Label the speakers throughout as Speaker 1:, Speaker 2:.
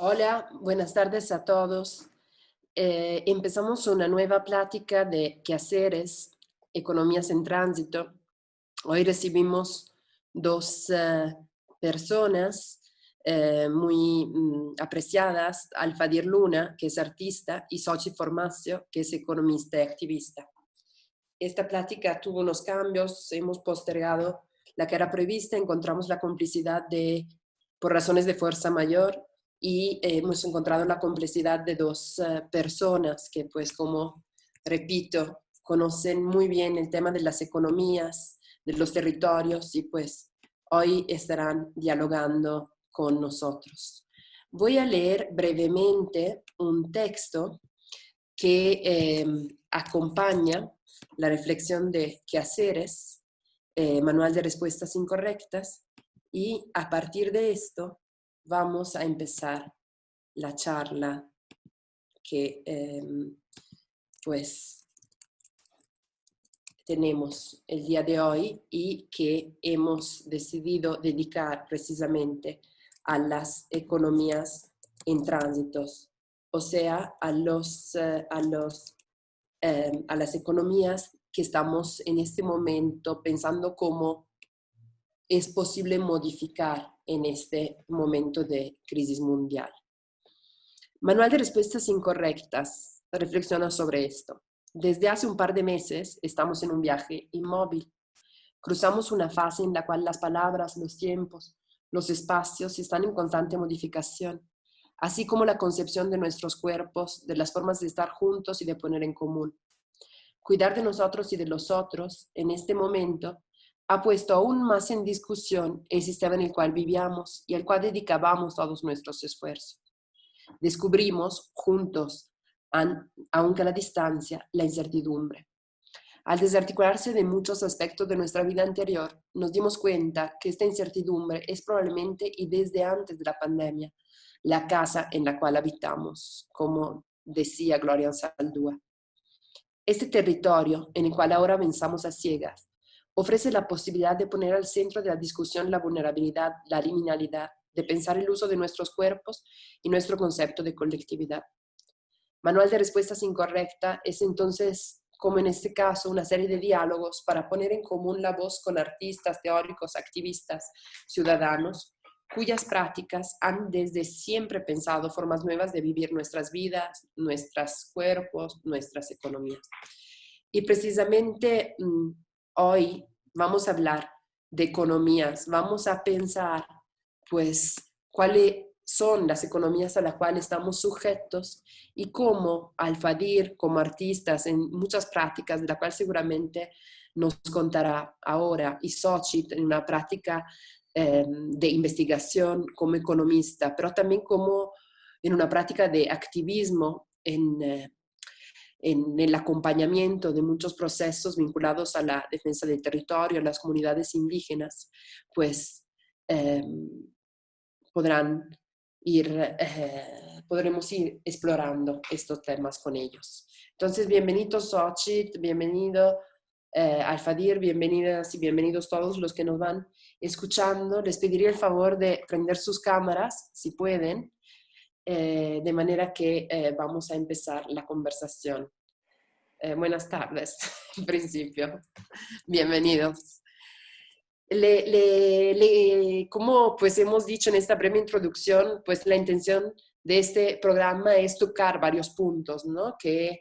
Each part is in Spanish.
Speaker 1: Hola, buenas tardes a todos. Empezamos una nueva plática de quehaceres, economías en tránsito. Hoy recibimos dos personas muy apreciadas, Alfadir Luna, que es artista, y Xochitl Formacio, que es economista y activista. Esta plática tuvo unos cambios, hemos postergado la que era prevista, encontramos la complicidad por razones de fuerza mayor y hemos encontrado la complicidad de dos personas que, pues, como repito, conocen muy bien el tema de las economías, de los territorios y pues hoy estarán dialogando con nosotros. Voy a leer brevemente un texto que acompaña la reflexión de quehaceres, manual de respuestas incorrectas, y a partir de esto vamos a empezar la charla que pues tenemos el día de hoy y que hemos decidido dedicar precisamente a las economías en tránsitos, o sea, a las economías que estamos en este momento pensando cómo es posible modificar en este momento de crisis mundial. Manual de respuestas incorrectas reflexiona sobre esto. Desde hace un par de meses estamos en un viaje inmóvil. Cruzamos una fase en la cual las palabras, los tiempos, los espacios están en constante modificación, así como la concepción de nuestros cuerpos, de las formas de estar juntos y de poner en común. Cuidar de nosotros y de los otros en este momento ha puesto aún más en discusión el sistema en el cual vivíamos y al cual dedicábamos todos nuestros esfuerzos. Descubrimos juntos, aunque a la distancia, la incertidumbre. Al desarticularse de muchos aspectos de nuestra vida anterior, nos dimos cuenta que esta incertidumbre es probablemente y desde antes de la pandemia la casa en la cual habitamos, como decía Gloria Anzaldúa. Este territorio, en el cual ahora avanzamos a ciegas, ofrece la posibilidad de poner al centro de la discusión la vulnerabilidad, la liminalidad, de pensar el uso de nuestros cuerpos y nuestro concepto de colectividad. Manual de respuestas incorrecta es entonces, como en este caso, una serie de diálogos para poner en común la voz con artistas, teóricos, activistas, ciudadanos, cuyas prácticas han desde siempre pensado formas nuevas de vivir nuestras vidas, nuestros cuerpos, nuestras economías. Y precisamente hoy vamos a hablar de economías, vamos a pensar pues cuáles son las economías a las cuales estamos sujetos y cómo Alfadir, como artistas en muchas prácticas, de la cual seguramente nos contará ahora, y Xochitl en una práctica de investigación como economista, pero también como en una práctica de activismo en el acompañamiento de muchos procesos vinculados a la defensa del territorio, a las comunidades indígenas, pues eh, podrán podremos ir explorando estos temas con ellos. Entonces, bienvenido Xochitl, bienvenido Alfadir, bienvenidas y bienvenidos todos los que nos van escuchando. Les pediría el favor de prender sus cámaras, si pueden, de manera que vamos a empezar la conversación. Buenas tardes, en principio. Bienvenidos. Como pues hemos dicho en esta breve introducción, pues la intención de este programa es tocar varios puntos, ¿no? Que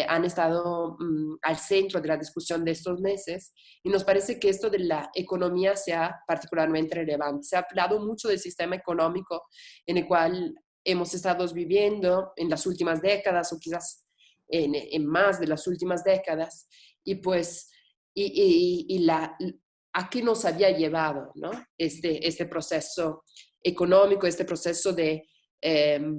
Speaker 1: han estado al centro de la discusión de estos meses y nos parece que esto de la economía sea particularmente relevante. Se ha hablado mucho del sistema económico en el cual hemos estado viviendo en las últimas décadas o quizás en más de las últimas décadas y pues a qué nos había llevado, ¿no? Este proceso económico, este proceso de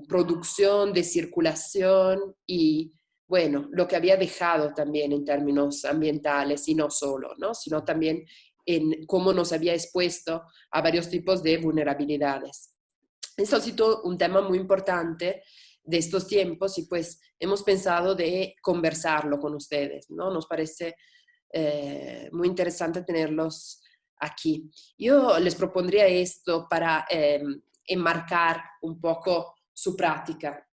Speaker 1: producción, de circulación y, bueno, lo que había dejado también en términos ambientales y no solo, ¿no? Sino también en cómo nos había expuesto a varios tipos de vulnerabilidades. Esto ha sido un tema muy importante de estos tiempos y pues hemos pensado de conversarlo con ustedes, ¿no? Nos parece muy interesante tenerlos aquí. Yo les propondría esto para enmarcar un poco su práctica.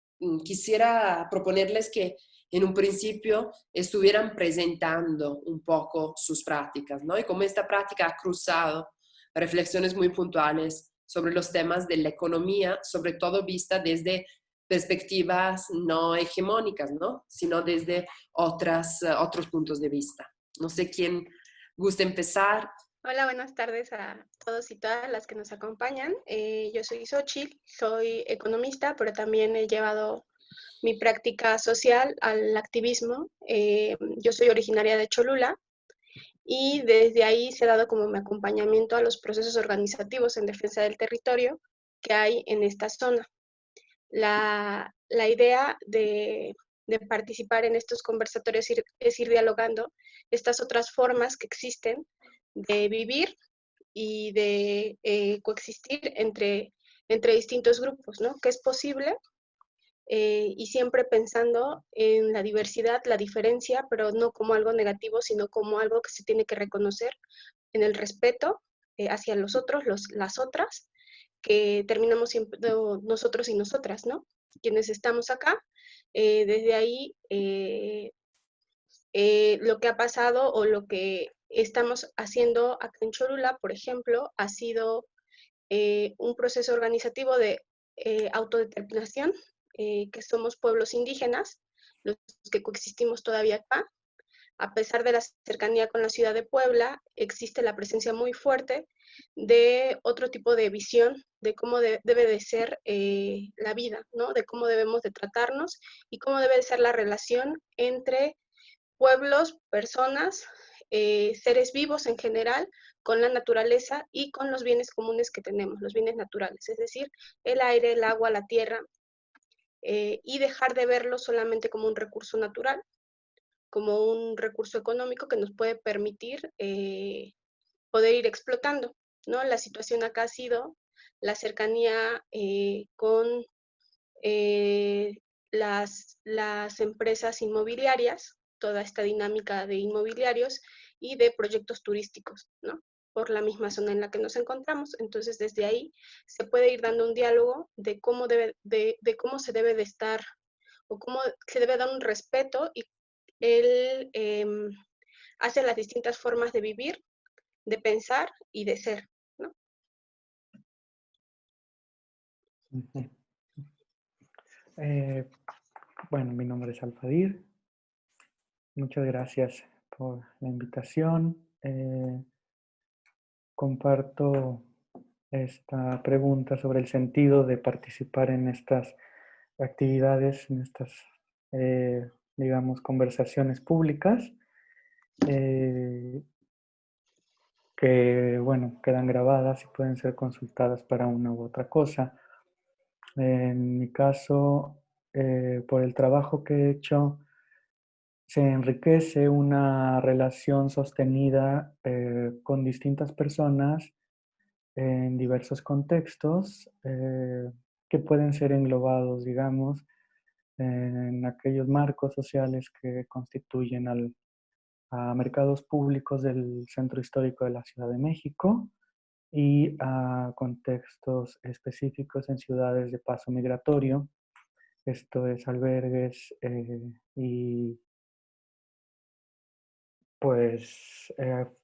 Speaker 1: Quisiera proponerles que en un principio estuvieran presentando un poco sus prácticas, ¿no? Y como esta práctica ha cruzado reflexiones muy puntuales sobre los temas de la economía, sobre todo vista desde perspectivas no hegemónicas, ¿no? Sino desde otros puntos de vista. No sé quién gusta empezar.
Speaker 2: Hola, buenas tardes a todos y todas las que nos acompañan. Yo soy Xochitl, soy economista, pero también he llevado mi práctica social al activismo. Yo soy originaria de Cholula y desde ahí se ha dado como mi acompañamiento a los procesos organizativos en defensa del territorio que hay en esta zona. La idea de participar en estos conversatorios es ir dialogando estas otras formas que existen de vivir y de coexistir entre distintos grupos, ¿no? Que es posible y siempre pensando en la diversidad, la diferencia, pero no como algo negativo, sino como algo que se tiene que reconocer en el respeto hacia los otros, las otras, que terminamos siempre nosotros y nosotras, ¿no? Quienes estamos acá, desde ahí lo que ha pasado o lo que estamos haciendo acá en Cholula, por ejemplo, ha sido un proceso organizativo de autodeterminación, que somos pueblos indígenas, los que coexistimos todavía acá. A pesar de la cercanía con la ciudad de Puebla, existe la presencia muy fuerte de otro tipo de visión de cómo debe de ser la vida, ¿no? De cómo debemos de tratarnos y cómo debe de ser la relación entre pueblos, personas, seres vivos en general, con la naturaleza y con los bienes comunes que tenemos, los bienes naturales, es decir, el aire, el agua, la tierra, y dejar de verlo solamente como un recurso natural, como un recurso económico que nos puede permitir poder ir explotando, ¿no? La situación acá ha sido la cercanía con las empresas inmobiliarias, toda esta dinámica de inmobiliarios y de proyectos turísticos, ¿no? Por la misma zona en la que nos encontramos. Entonces, desde ahí se puede ir dando un diálogo de cómo, de cómo se debe de estar o cómo se debe dar un respeto y él hace las distintas formas de vivir, de pensar y de ser, ¿no?
Speaker 3: Ujú. Eh, bueno, mi nombre es Alfadir. Muchas gracias por la invitación. Comparto esta pregunta sobre el sentido de participar en estas actividades, en estas, digamos, conversaciones públicas, eh, que, bueno, quedan grabadas y pueden ser consultadas para una u otra cosa. En mi caso, por el trabajo que he hecho, se enriquece una relación sostenida con distintas personas en diversos contextos que pueden ser englobados, digamos, en aquellos marcos sociales que constituyen a mercados públicos del centro histórico de la Ciudad de México y a contextos específicos en ciudades de paso migratorio, esto es albergues y pues,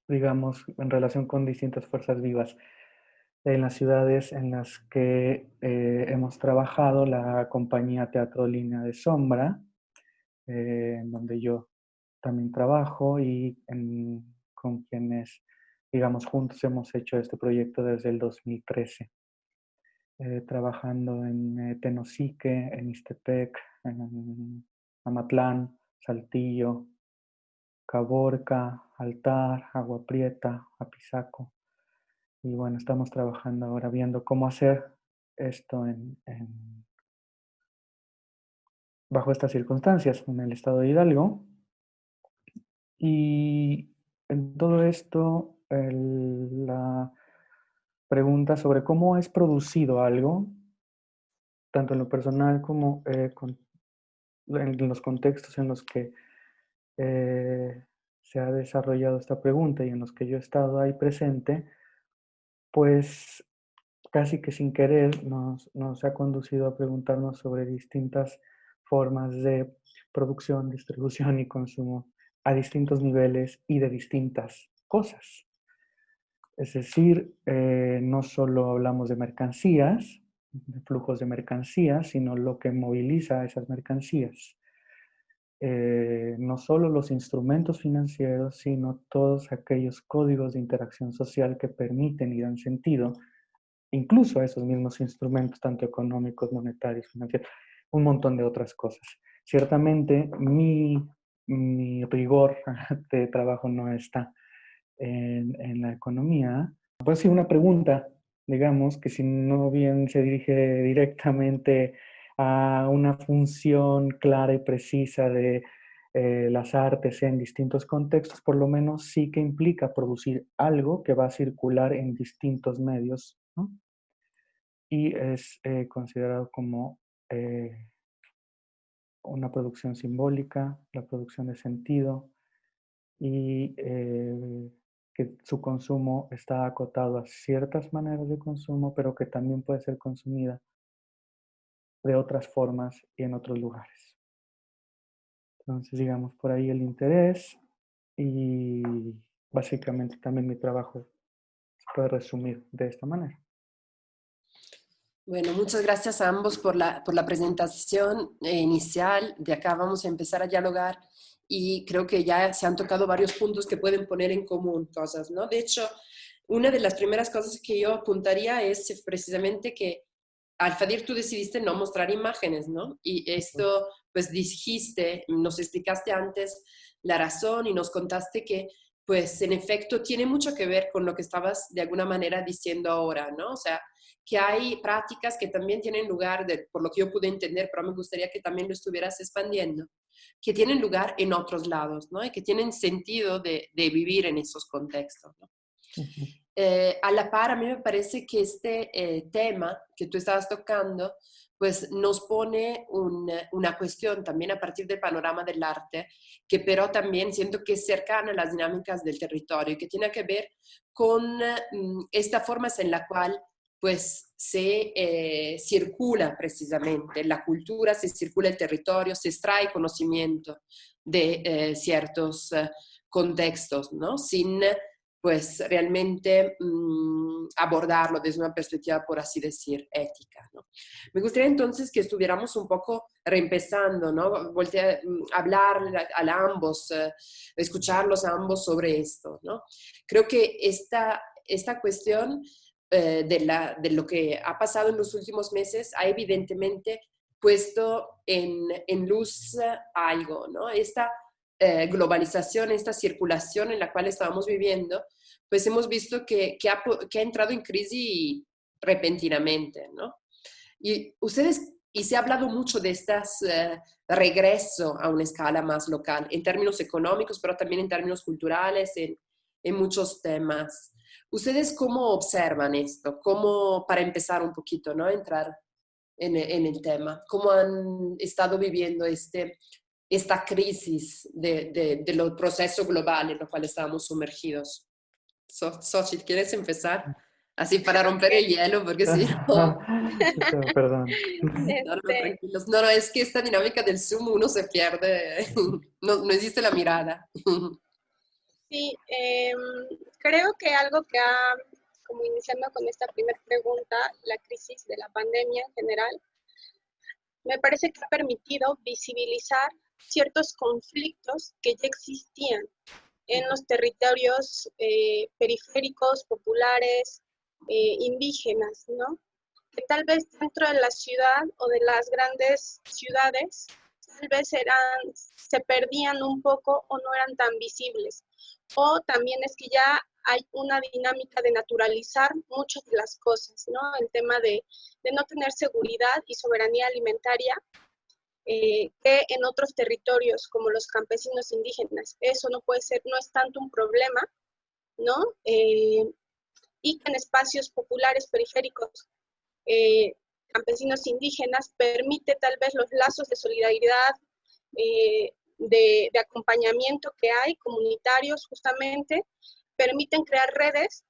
Speaker 3: digamos, en relación con distintas fuerzas vivas. En las ciudades en las que hemos trabajado, la compañía Teatro Línea de Sombra, en donde yo también trabajo y con quienes, digamos, juntos hemos hecho este proyecto desde el 2013, trabajando en Tenosique, en Ixtepec, en Amatlán, Saltillo, Caborca, Altar, Agua Prieta, Apizaco. Y bueno, estamos trabajando ahora viendo cómo hacer esto bajo estas circunstancias en el estado de Hidalgo. Y en todo esto, la pregunta sobre cómo es producido algo, tanto en lo personal como en los contextos en los que se ha desarrollado esta pregunta y en los que yo he estado ahí presente, pues casi que sin querer nos ha conducido a preguntarnos sobre distintas formas de producción, distribución y consumo a distintos niveles y de distintas cosas. Es decir, no solo hablamos de mercancías, de flujos de mercancías, sino lo que moviliza esas mercancías. No solo los instrumentos financieros, sino todos aquellos códigos de interacción social que permiten y dan sentido, incluso a esos mismos instrumentos, tanto económicos, monetarios, financieros, un montón de otras cosas. Ciertamente, mi rigor de trabajo no está en la economía. Pues sí, una pregunta, digamos, que si no bien se dirige directamente a una función clara y precisa de las artes en distintos contextos, por lo menos sí que implica producir algo que va a circular en distintos medios, ¿no? Y es considerado como una producción simbólica, la producción de sentido, y que su consumo está acotado a ciertas maneras de consumo, pero que también puede ser consumida de otras formas y en otros lugares. Entonces, digamos, por ahí el interés y básicamente también mi trabajo se puede resumir de esta manera.
Speaker 1: Bueno, muchas gracias a ambos por la presentación inicial. De acá vamos a empezar a dialogar y creo que ya se han tocado varios puntos que pueden poner en común cosas, ¿no? De hecho, una de las primeras cosas que yo apuntaría es precisamente que Alfadir tú decidiste no mostrar imágenes, ¿no? Y esto, pues dijiste, nos explicaste antes la razón y nos contaste que, pues en efecto, tiene mucho que ver con lo que estabas de alguna manera diciendo ahora, ¿no? O sea, que hay prácticas que también tienen lugar, por lo que yo pude entender, pero me gustaría que también lo estuvieras expandiendo, que tienen lugar en otros lados, ¿no? Y que tienen sentido de vivir en esos contextos, ¿no? A la par, a mí me parece que este tema que tú estabas tocando, pues nos pone una cuestión también a partir del panorama del arte, que pero también siento que es cercana a las dinámicas del territorio y que tiene que ver con esta forma en la cual pues se circula precisamente la cultura, se circula el territorio, se extrae conocimiento de ciertos contextos, ¿no? Sin pues realmente abordarlo desde una perspectiva, por así decir, ética, ¿no? Me gustaría entonces que estuviéramos un poco reempezando, ¿no? Voltear a hablar a ambos, escucharlos a ambos sobre esto, ¿no? Creo que esta cuestión de lo que ha pasado en los últimos meses ha evidentemente puesto en luz algo, ¿no? Esta globalización, esta circulación en la cual estábamos viviendo, pues hemos visto que ha entrado en crisis repentinamente, ¿no? Y se ha hablado mucho de estas regreso a una escala más local, en términos económicos, pero también en términos culturales, en muchos temas. ¿Ustedes cómo observan esto? ¿Cómo, para empezar un poquito, ¿no? Entrar en el tema, ¿cómo han estado viviendo esta crisis de los procesos globales en los cuales estábamos sumergidos? Xochitl, ¿quieres empezar? Así para romper el hielo, porque si no...
Speaker 3: Perdón.
Speaker 1: No, no, tranquilos. No, no, es que esta dinámica del Zoom uno se pierde, no existe la mirada.
Speaker 2: Sí, creo que algo que ha, como iniciando con esta primera pregunta, la crisis de la pandemia en general, me parece que ha permitido visibilizar ciertos conflictos que ya existían en los territorios periféricos, populares, indígenas, ¿no? Que tal vez dentro de la ciudad o de las grandes ciudades, tal vez se perdían un poco o no eran tan visibles. O también es que ya hay una dinámica de naturalizar muchas de las cosas, ¿no? El tema de no tener seguridad y soberanía alimentaria, que en otros territorios como los campesinos indígenas, eso no puede ser, no es tanto un problema, ¿no? Y que en espacios populares periféricos, campesinos indígenas, permite tal vez los lazos de solidaridad, de acompañamiento que hay, comunitarios justamente, permiten crear redes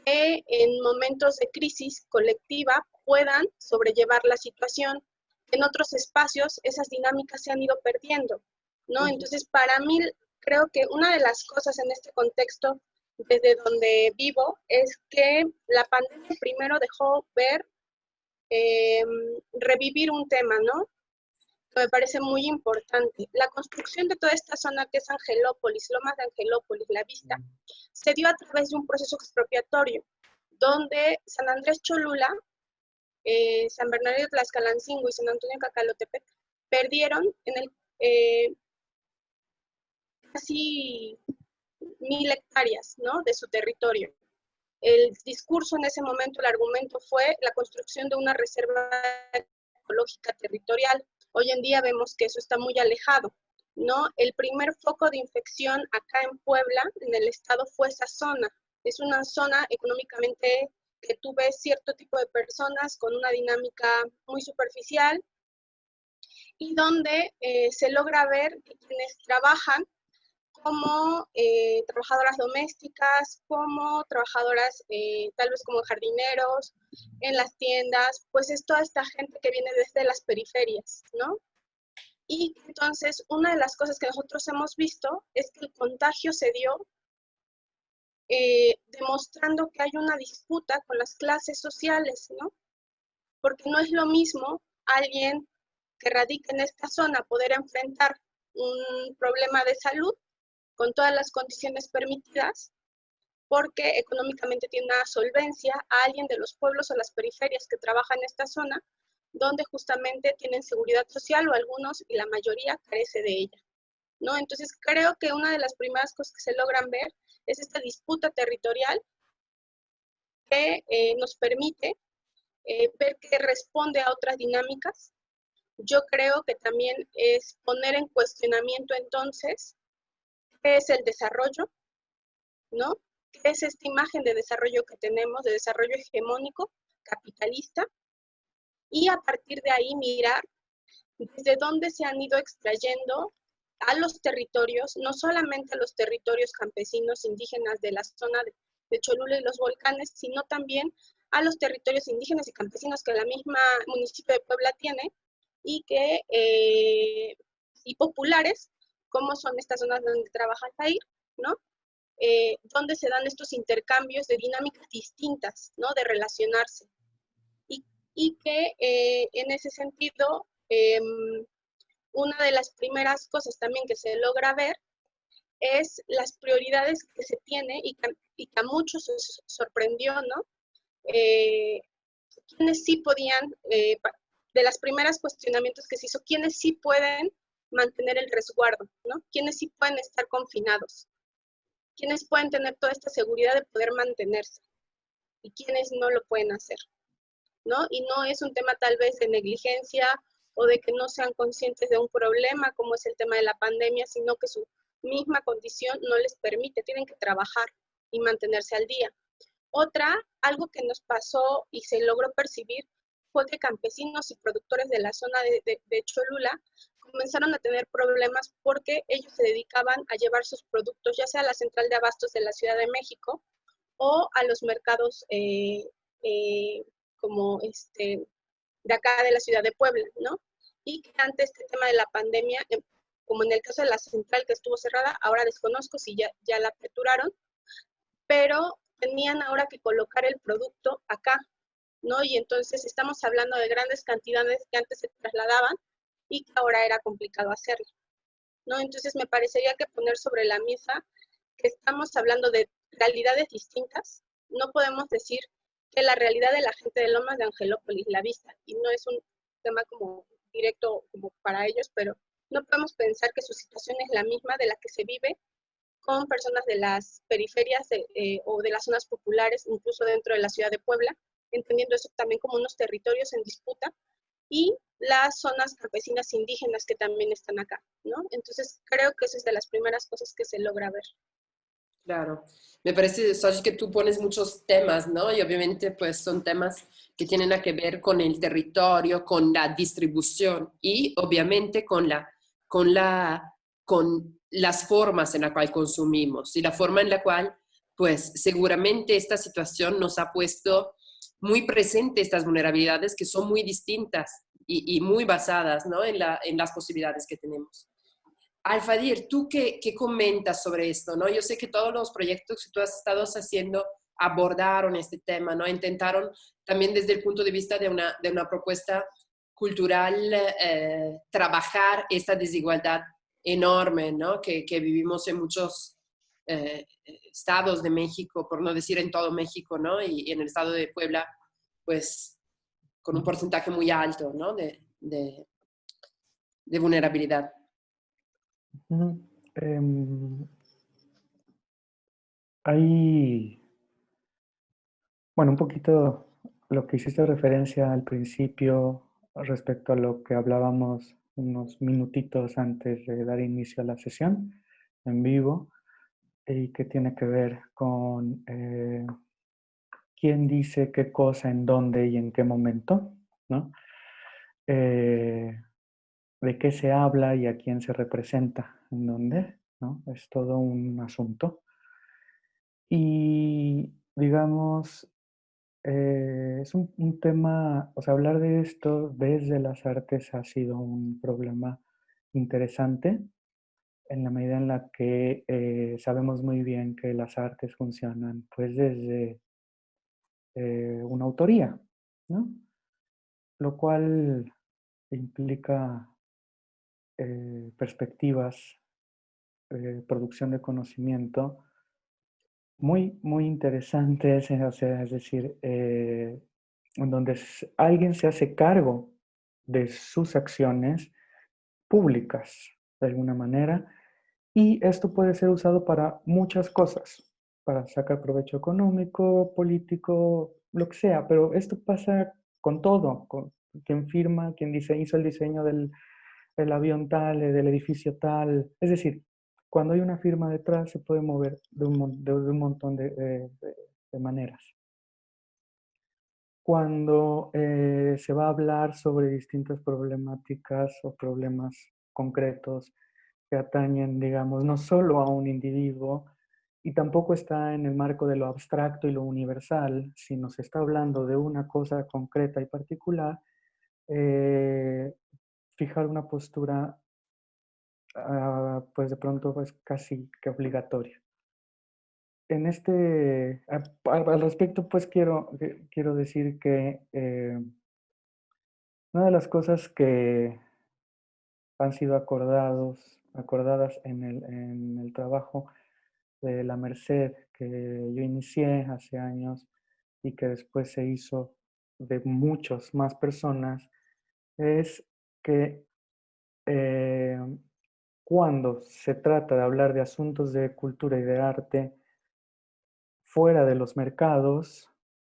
Speaker 2: que en momentos de crisis colectiva puedan sobrellevar la situación. En otros espacios esas dinámicas se han ido perdiendo, ¿no? Entonces, para mí, creo que una de las cosas en este contexto desde donde vivo es que la pandemia primero dejó ver, revivir un tema, ¿no? Que me parece muy importante. La construcción de toda esta zona que es Angelópolis, Lomas de Angelópolis, La Vista, se dio a través de un proceso expropiatorio, donde San Andrés Cholula, San Bernardino Tlaxcalancingo y San Antonio Cacalotepec perdieron en el casi 1000 hectáreas, ¿no?, de su territorio. El discurso en ese momento, el argumento fue la construcción de una reserva ecológica territorial. Hoy en día vemos que eso está muy alejado, ¿no? El primer foco de infección acá en Puebla, en el estado, fue esa zona. Es una zona económicamente que tú ves cierto tipo de personas con una dinámica muy superficial y donde se logra ver que quienes trabajan como trabajadoras domésticas, como trabajadoras tal vez como jardineros, en las tiendas, pues es toda esta gente que viene desde las periferias, ¿no? Y entonces una de las cosas que nosotros hemos visto es que el contagio se dio demostrando que hay una disputa con las clases sociales, ¿no? Porque no es lo mismo alguien que radica en esta zona poder enfrentar un problema de salud con todas las condiciones permitidas, porque económicamente tiene una solvencia, a alguien de los pueblos o las periferias que trabaja en esta zona, donde justamente tienen seguridad social o algunos y la mayoría carece de ella, ¿no? Entonces creo que una de las primeras cosas que se logran ver es esta disputa territorial que nos permite ver que responde a otras dinámicas. Yo creo que también es poner en cuestionamiento entonces qué es el desarrollo, ¿no? ¿Qué es esta imagen de desarrollo que tenemos, de desarrollo hegemónico, capitalista? Y a partir de ahí mirar desde dónde se han ido extrayendo a los territorios, no solamente a los territorios campesinos indígenas de la zona de Cholula y los volcanes, sino también a los territorios indígenas y campesinos que la misma municipio de Puebla tiene y que y populares, como son estas zonas donde trabaja Jair, ¿no? Donde se dan estos intercambios de dinámicas distintas, ¿no?, de relacionarse. Y que en ese sentido, una de las primeras cosas también que se logra ver es las prioridades que se tiene y que a muchos se sorprendió, ¿no? Quienes sí podían, de las primeras cuestionamientos que se hizo, quienes sí pueden mantener el resguardo, ¿no? Quienes sí pueden estar confinados, quienes pueden tener toda esta seguridad de poder mantenerse y quienes no lo pueden hacer, ¿no? Y no es un tema tal vez de negligencia o de que no sean conscientes de un problema como es el tema de la pandemia, sino que su misma condición no les permite, tienen que trabajar y mantenerse al día. Algo que nos pasó y se logró percibir fue que campesinos y productores de la zona de Cholula comenzaron a tener problemas porque ellos se dedicaban a llevar sus productos ya sea a la central de abastos de la Ciudad de México o a los mercados como de acá de la ciudad de Puebla, ¿no? Y que ante este tema de la pandemia, como en el caso de la central que estuvo cerrada, ahora desconozco si ya la aperturaron, pero tenían ahora que colocar el producto acá, ¿no? Y entonces estamos hablando de grandes cantidades que antes se trasladaban y que ahora era complicado hacerlo, ¿no? Entonces me parecería que poner sobre la mesa que estamos hablando de realidades distintas, no podemos decir que la realidad de la gente de Lomas de Angelópolis, La Vista, y no es un tema como directo como para ellos, pero no podemos pensar que su situación es la misma de la que se vive con personas de las periferias o de las zonas populares, incluso dentro de la ciudad de Puebla, entendiendo eso también como unos territorios en disputa, y las zonas campesinas indígenas que también están acá, ¿no? Entonces creo que esa es de las primeras cosas que se logra ver.
Speaker 1: Claro, me parece, Sochi, que tú pones muchos temas, ¿no? Y obviamente pues son temas que tienen a que ver con el territorio, con la distribución y obviamente con las formas en las cuales consumimos y la forma en la cual pues seguramente esta situación nos ha puesto muy presente estas vulnerabilidades que son muy distintas y muy basadas, ¿no? En las posibilidades que tenemos. Alfadir, ¿tú qué comentas sobre esto? ¿No? Yo sé que todos los proyectos que tú has estado haciendo abordaron este tema, ¿no? Intentaron también desde el punto de vista de una propuesta cultural trabajar esta desigualdad enorme, ¿no? Que vivimos en muchos estados de México, por no decir en todo México, ¿no? Y en el estado de Puebla, pues con un porcentaje muy alto, ¿no? De vulnerabilidad.
Speaker 3: Ujú. Hay, bueno, un poquito lo que hiciste referencia al principio respecto a lo que hablábamos unos minutitos antes de dar inicio a la sesión en vivo y que tiene que ver con quién dice qué cosa, en dónde y en qué momento, ¿no? Eh, de qué se habla y a quién se representa, en dónde, ¿no? Es todo un asunto. Y digamos, es un tema, o sea, hablar de esto desde las artes ha sido un problema interesante en la medida en la que sabemos muy bien que las artes funcionan pues desde una autoría, ¿no? Lo cual implica perspectivas, producción de conocimiento muy, muy interesantes, o sea, es decir, en donde alguien se hace cargo de sus acciones públicas, de alguna manera, y esto puede ser usado para muchas cosas, para sacar provecho económico, político, lo que sea, pero esto pasa con todo, con quien firma, quien hizo el diseño del avión tal, del edificio tal, es decir, cuando hay una firma detrás se puede mover de un montón de maneras. Cuando se va a hablar sobre distintas problemáticas o problemas concretos que atañen, digamos, no solo a un individuo, y tampoco está en el marco de lo abstracto y lo universal, sino se está hablando de una cosa concreta y particular, fijar una postura, pues de pronto es casi que obligatoria. En al respecto, pues quiero decir que una de las cosas que han sido acordadas en el trabajo de la Merced que yo inicié hace años y que después se hizo de muchas más personas, es que eh, cuando se trata de hablar de asuntos de cultura y de arte fuera de los mercados,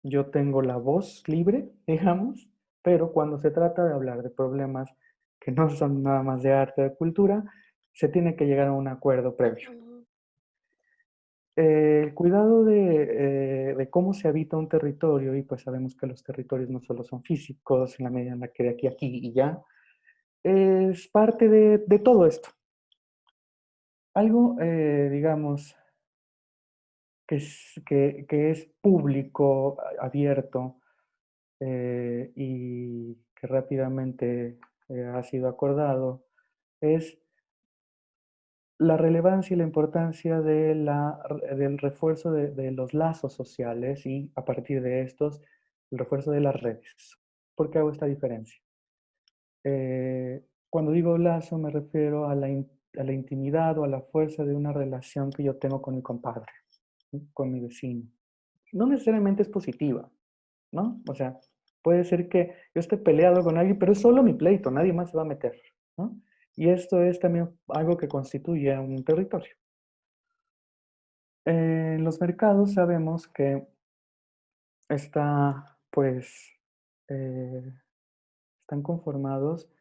Speaker 3: yo tengo la voz libre, digamos, pero cuando se trata de hablar de problemas que no son nada más de arte o de cultura, se tiene que llegar a un acuerdo previo. El cuidado de cómo se habita un territorio, y pues sabemos que los territorios no solo son físicos, en la medida en la que de aquí a aquí y ya, es parte de todo esto. Algo, digamos, que es público, abierto, y que rápidamente ha sido acordado, es la relevancia y la importancia del refuerzo de los lazos sociales y a partir de estos, el refuerzo de las redes. ¿Por qué hago esta diferencia? Cuando digo lazo me refiero a la intimidad o a la fuerza de una relación que yo tengo con mi compadre, ¿sí? Con mi vecino. No necesariamente es positiva, ¿no? O sea, puede ser que yo esté peleado con alguien, pero es solo mi pleito, nadie más se va a meter, ¿no? Y esto es también algo que constituye un territorio. En los mercados sabemos que está, pues, eh, están conformados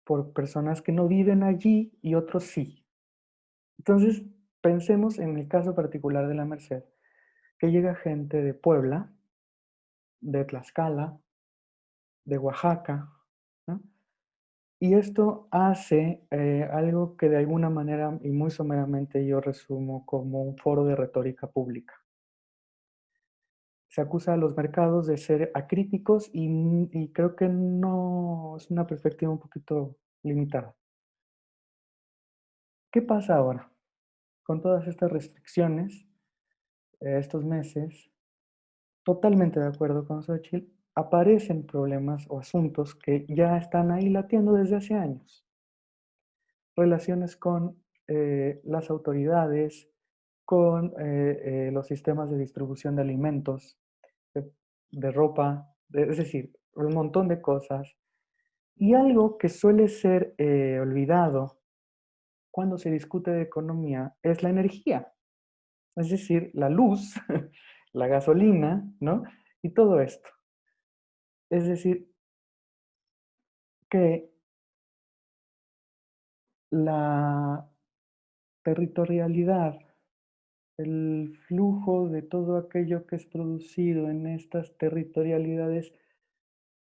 Speaker 3: por personas que no viven allí y otros sí. Entonces, pensemos en el caso particular de la Merced, que llega gente de Puebla, de Tlaxcala, de Oaxaca, ¿no? Y esto hace algo que de alguna manera y muy someramente yo resumo como un foro de retórica pública. Se acusa a los mercados de ser acríticos y creo que no es una perspectiva un poquito limitada. ¿Qué pasa ahora? Con todas estas restricciones, estos meses, totalmente de acuerdo con Xochitl, aparecen problemas o asuntos que ya están ahí latiendo desde hace años. Relaciones con las autoridades, con los sistemas de distribución de alimentos, de ropa, es decir, un montón de cosas. Y algo que suele ser olvidado cuando se discute de economía es la energía, es decir, la luz, la gasolina, ¿no? Y todo esto. Es decir, que la territorialidad, el flujo de todo aquello que es producido en estas territorialidades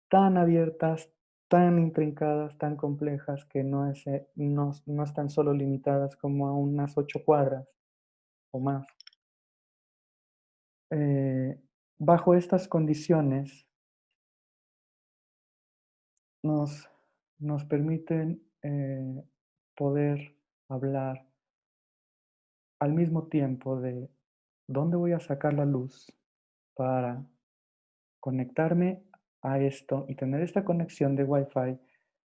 Speaker 3: tan abiertas, tan intrincadas, tan complejas, que no están solo limitadas como a unas 8 cuadras o más. Bajo estas condiciones nos, nos permiten poder hablar al mismo tiempo de dónde voy a sacar la luz para conectarme a esto y tener esta conexión de Wi-Fi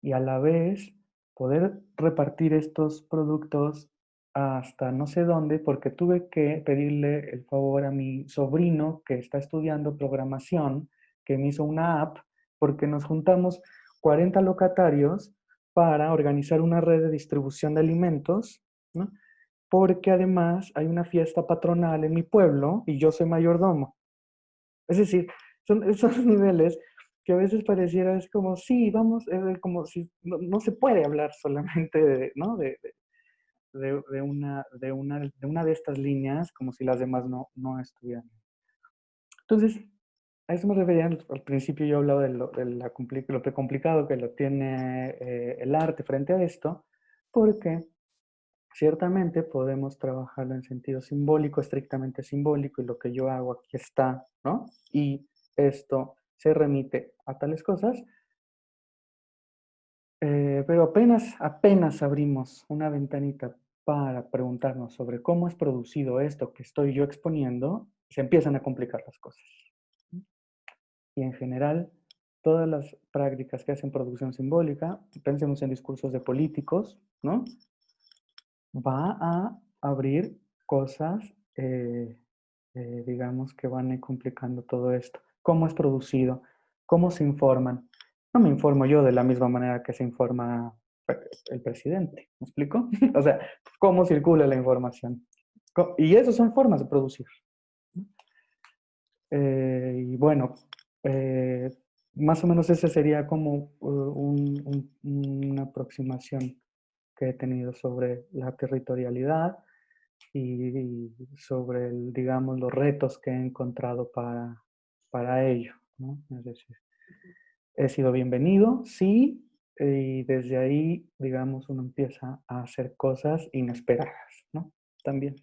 Speaker 3: y a la vez poder repartir estos productos hasta no sé dónde, porque tuve que pedirle el favor a mi sobrino que está estudiando programación, que me hizo una app, porque nos juntamos 40 locatarios para organizar una red de distribución de alimentos, ¿no? Porque además hay una fiesta patronal en mi pueblo y yo soy mayordomo. Es decir, son esos niveles que a veces pareciera es como, sí, vamos, como si no se puede hablar solamente de, ¿no? De una de estas líneas, como si las demás no estuvieran. Entonces, a eso me refería al principio. Yo hablaba lo que complicado que lo tiene el arte frente a esto, porque ciertamente podemos trabajarlo en sentido simbólico, estrictamente simbólico, y lo que yo hago aquí está, ¿no? Y esto se remite a tales cosas, pero apenas abrimos una ventanita para preguntarnos sobre cómo es producido esto que estoy yo exponiendo, se empiezan a complicar las cosas. Y en general, todas las prácticas que hacen producción simbólica, pensemos en discursos de políticos, ¿no? Va a abrir cosas, digamos, que van a ir complicando todo esto. ¿Cómo es producido? ¿Cómo se informan? No me informo yo de la misma manera que se informa el presidente, ¿me explico? O sea, ¿cómo circula la información? Y esas son formas de producir. Y bueno, más o menos ese sería como una aproximación que he tenido sobre la territorialidad y sobre, digamos, los retos que he encontrado para ello, ¿no? Es decir, he sido bienvenido, sí, y desde ahí, digamos, uno empieza a hacer cosas inesperadas, ¿no? También.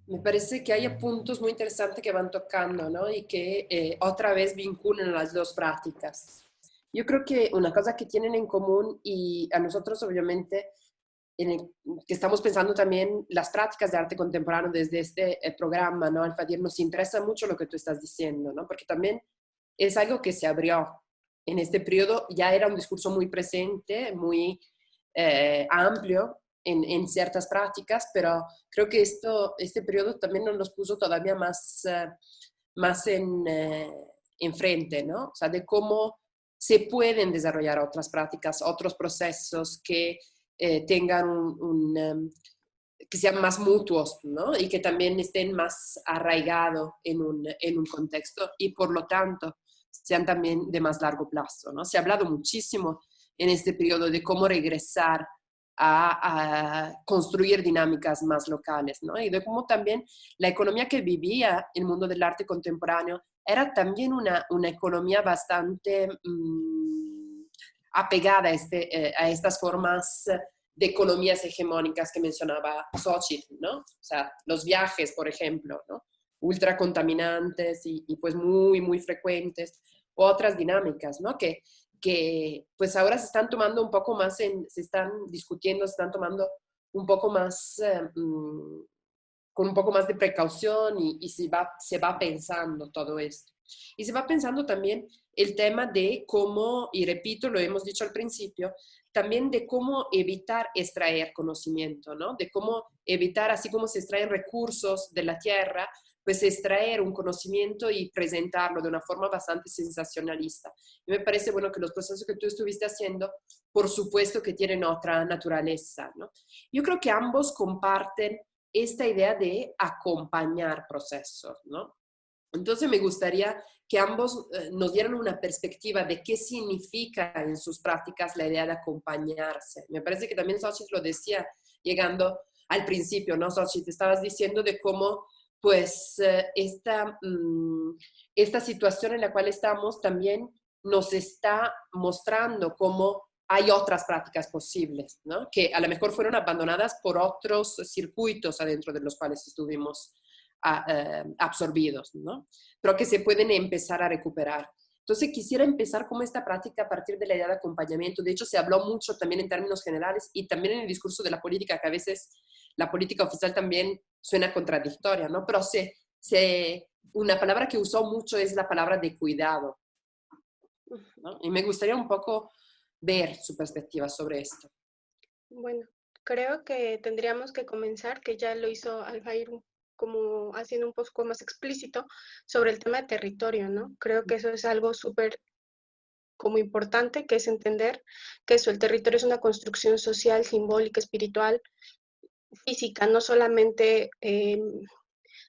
Speaker 1: Me parece que hay puntos muy interesantes que van tocando, ¿no? Y que otra vez vinculan las dos prácticas. Yo creo que una cosa que tienen en común, y a nosotros obviamente, que estamos pensando también las prácticas de arte contemporáneo desde este programa, ¿no? Alfadir, nos interesa mucho lo que tú estás diciendo, ¿no? Porque también es algo que se abrió en este periodo, ya era un discurso muy presente, muy amplio en ciertas prácticas, pero creo que este periodo también nos los puso todavía más en frente, ¿no? O sea, de cómo se pueden desarrollar otras prácticas, otros procesos que tengan que sean más mutuos, ¿no? Y que también estén más arraigados en un contexto y por lo tanto sean también de más largo plazo, ¿no? Se ha hablado muchísimo en este periodo de cómo regresar a construir dinámicas más locales, ¿no? Y de cómo también la economía que vivía el mundo del arte contemporáneo era también una economía bastante apegada a estas formas de economías hegemónicas que mencionaba Xochitl, ¿no? O sea, los viajes, por ejemplo, ¿no? Ultra contaminantes y pues muy, muy frecuentes, otras dinámicas, ¿no? Que pues ahora se están tomando un poco más, se están discutiendo, se están tomando un poco más, con un poco más de precaución y se va pensando todo esto. Y se va pensando también el tema de cómo, y repito, lo hemos dicho al principio, también de cómo evitar extraer conocimiento, ¿no? De cómo evitar, así como se extraen recursos de la tierra, pues extraer un conocimiento y presentarlo de una forma bastante sensacionalista. Y me parece, bueno, que los procesos que tú estuviste haciendo, por supuesto que tienen otra naturaleza, ¿no? Yo creo que ambos comparten esta idea de acompañar procesos, ¿no? Entonces me gustaría que ambos nos dieran una perspectiva de qué significa en sus prácticas la idea de acompañarse. Me parece que también Xochitl lo decía llegando al principio, ¿no? Xochitl, te estabas diciendo de cómo pues esta situación en la cual estamos también nos está mostrando cómo hay otras prácticas posibles, ¿no? Que a lo mejor fueron abandonadas por otros circuitos adentro de los cuales estuvimos absorbidos, ¿no? Pero que se pueden empezar a recuperar. Entonces quisiera empezar como esta práctica a partir de la idea de acompañamiento. De hecho, se habló mucho también en términos generales y también en el discurso de la política, que a veces la política oficial también suena contradictoria, ¿no? Pero una palabra que usó mucho es la palabra de cuidado, ¿no? Y me gustaría un poco ver su perspectiva sobre esto.
Speaker 2: Bueno, creo que tendríamos que comenzar, que ya lo hizo Alfair como haciendo un poco más explícito sobre el tema de territorio, ¿no? Creo que eso es algo súper como importante, que es entender que eso, el territorio es una construcción social, simbólica, espiritual, física, no solamente,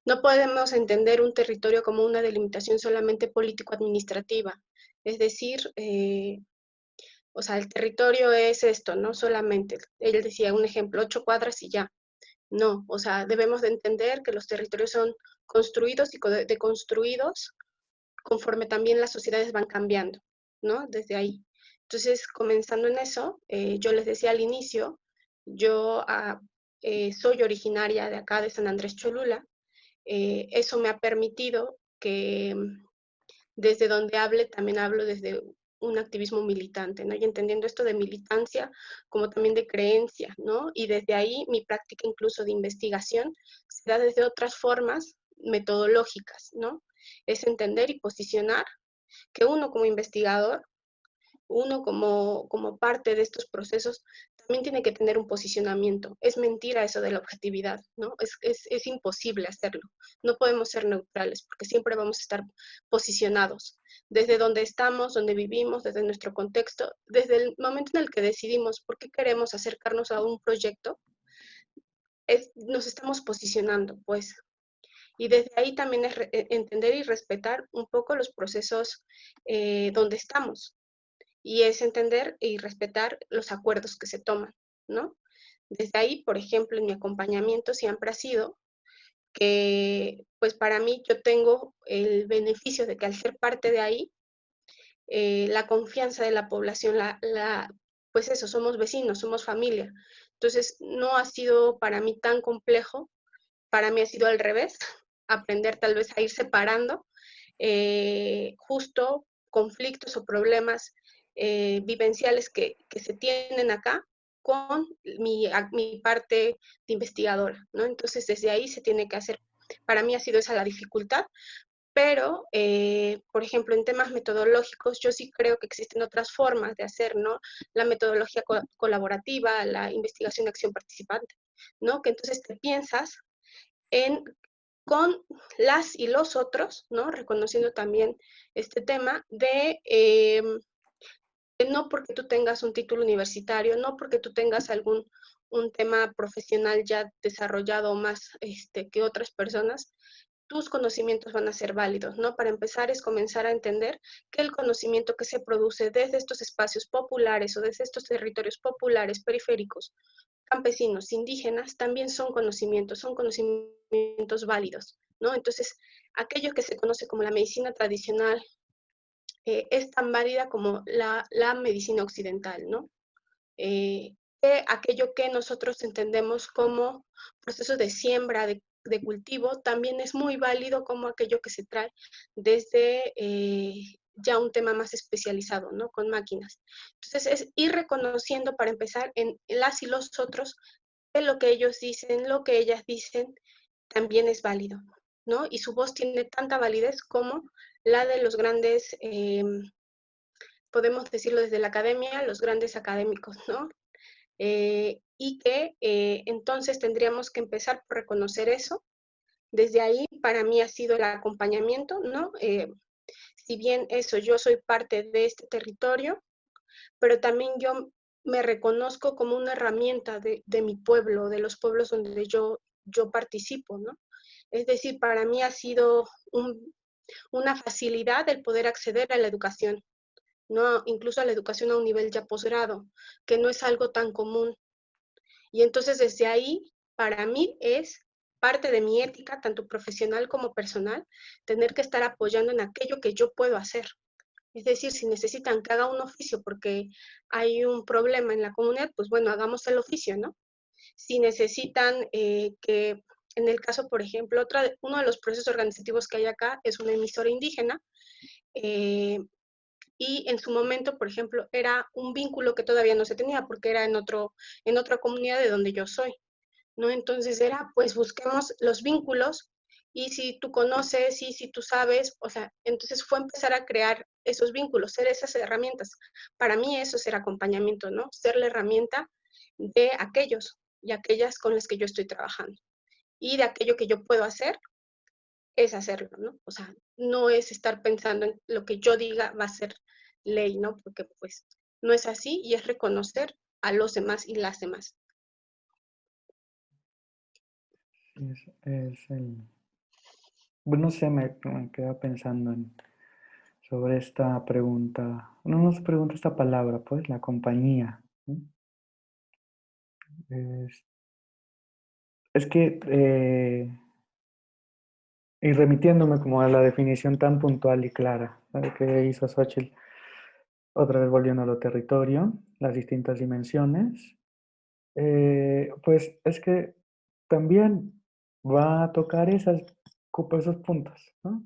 Speaker 2: no podemos entender un territorio como una delimitación solamente político-administrativa, es decir, o sea, el territorio es esto, no solamente, él decía un ejemplo, 8 cuadras y ya. No, o sea, debemos de entender que los territorios son construidos y deconstruidos conforme también las sociedades van cambiando, ¿no? Desde ahí. Entonces, comenzando en eso, yo les decía al inicio, yo soy originaria de acá, de San Andrés Cholula. Eso me ha permitido que desde donde hable, también hablo desde un activismo militante, ¿no? Y entendiendo esto de militancia como también de creencia, ¿no? Y desde ahí mi práctica incluso de investigación se da desde otras formas metodológicas, ¿no? Es entender y posicionar que uno como investigador, uno como parte de estos procesos, también tiene que tener un posicionamiento. Es mentira eso de la objetividad, ¿no? Es imposible hacerlo. No podemos ser neutrales porque siempre vamos a estar posicionados. Desde donde estamos, donde vivimos, desde nuestro contexto, desde el momento en el que decidimos por qué queremos acercarnos a un proyecto, nos estamos posicionando, pues. Y desde ahí también es entender y respetar un poco los procesos donde estamos. Y es entender y respetar los acuerdos que se toman, ¿no? Desde ahí, por ejemplo, en mi acompañamiento siempre ha sido que, pues para mí, yo tengo el beneficio de que al ser parte de ahí, la confianza de la población, pues eso, somos vecinos, somos familia. Entonces, no ha sido para mí tan complejo, para mí ha sido al revés, aprender tal vez a ir separando justo conflictos o problemas vivenciales que se tienen acá con mi parte de investigadora, ¿no? Entonces, desde ahí se tiene que hacer, para mí ha sido esa la dificultad, pero, por ejemplo, en temas metodológicos, yo sí creo que existen otras formas de hacer, ¿no? La metodología colaborativa, la investigación de acción participante, ¿no? Que entonces te piensas con las y los otros, ¿no? Reconociendo también este tema de no porque tú tengas un título universitario, no porque tú tengas un tema profesional ya desarrollado más que otras personas, tus conocimientos van a ser válidos, ¿no? Para empezar es comenzar a entender que el conocimiento que se produce desde estos espacios populares o desde estos territorios populares, periféricos, campesinos, indígenas, también son conocimientos válidos, ¿no? Entonces, aquello que se conoce como la medicina tradicional es tan válida como la medicina occidental, ¿no? Que aquello que nosotros entendemos como proceso de siembra, de cultivo, también es muy válido como aquello que se trae desde ya un tema más especializado, ¿no? Con máquinas. Entonces es ir reconociendo para empezar en las y los otros que lo que ellos dicen, lo que ellas dicen, también es válido, ¿no? Y su voz tiene tanta validez como la de los grandes, podemos decirlo desde la academia, los grandes académicos, ¿no? Y que entonces tendríamos que empezar por reconocer eso. Desde ahí, para mí ha sido el acompañamiento, ¿no? Si bien eso, yo soy parte de este territorio, pero también yo me reconozco como una herramienta de mi pueblo, de los pueblos donde yo participo, ¿no? Es decir, para mí ha sido una facilidad el poder acceder a la educación, ¿no? Incluso a la educación a un nivel ya posgrado, que no es algo tan común. Y entonces desde ahí, para mí es parte de mi ética, tanto profesional como personal, tener que estar apoyando en aquello que yo puedo hacer. Es decir, si necesitan que haga un oficio porque hay un problema en la comunidad, pues bueno, hagamos el oficio, ¿no? Si necesitan que, en el caso, por ejemplo, uno de los procesos organizativos que hay acá es una emisora indígena, eh, y en su momento, por ejemplo, era un vínculo que todavía no se tenía porque era en otra comunidad de donde yo soy, ¿no? Entonces era, pues busquemos los vínculos y si tú conoces y si tú sabes, o sea, entonces fue empezar a crear esos vínculos, ser esas herramientas. Para mí eso es ser acompañamiento, ¿no? Ser la herramienta de aquellos y aquellas con las que yo estoy trabajando. Y de aquello que yo puedo hacer, es hacerlo, ¿no? O sea, no es estar pensando en lo que yo diga va a ser ley, ¿no? Porque pues no es así y es reconocer a los demás y las demás.
Speaker 3: Es el... Bueno, no sé, me quedaba pensando sobre esta pregunta. No se pregunta esta palabra, pues, la compañía, ¿no? Es, es que, y remitiéndome como a la definición tan puntual y clara, ¿sabe? Que hizo Xochitl, otra vez volviendo a lo territorio, las distintas dimensiones, pues es que también va a tocar esos puntos, ¿no?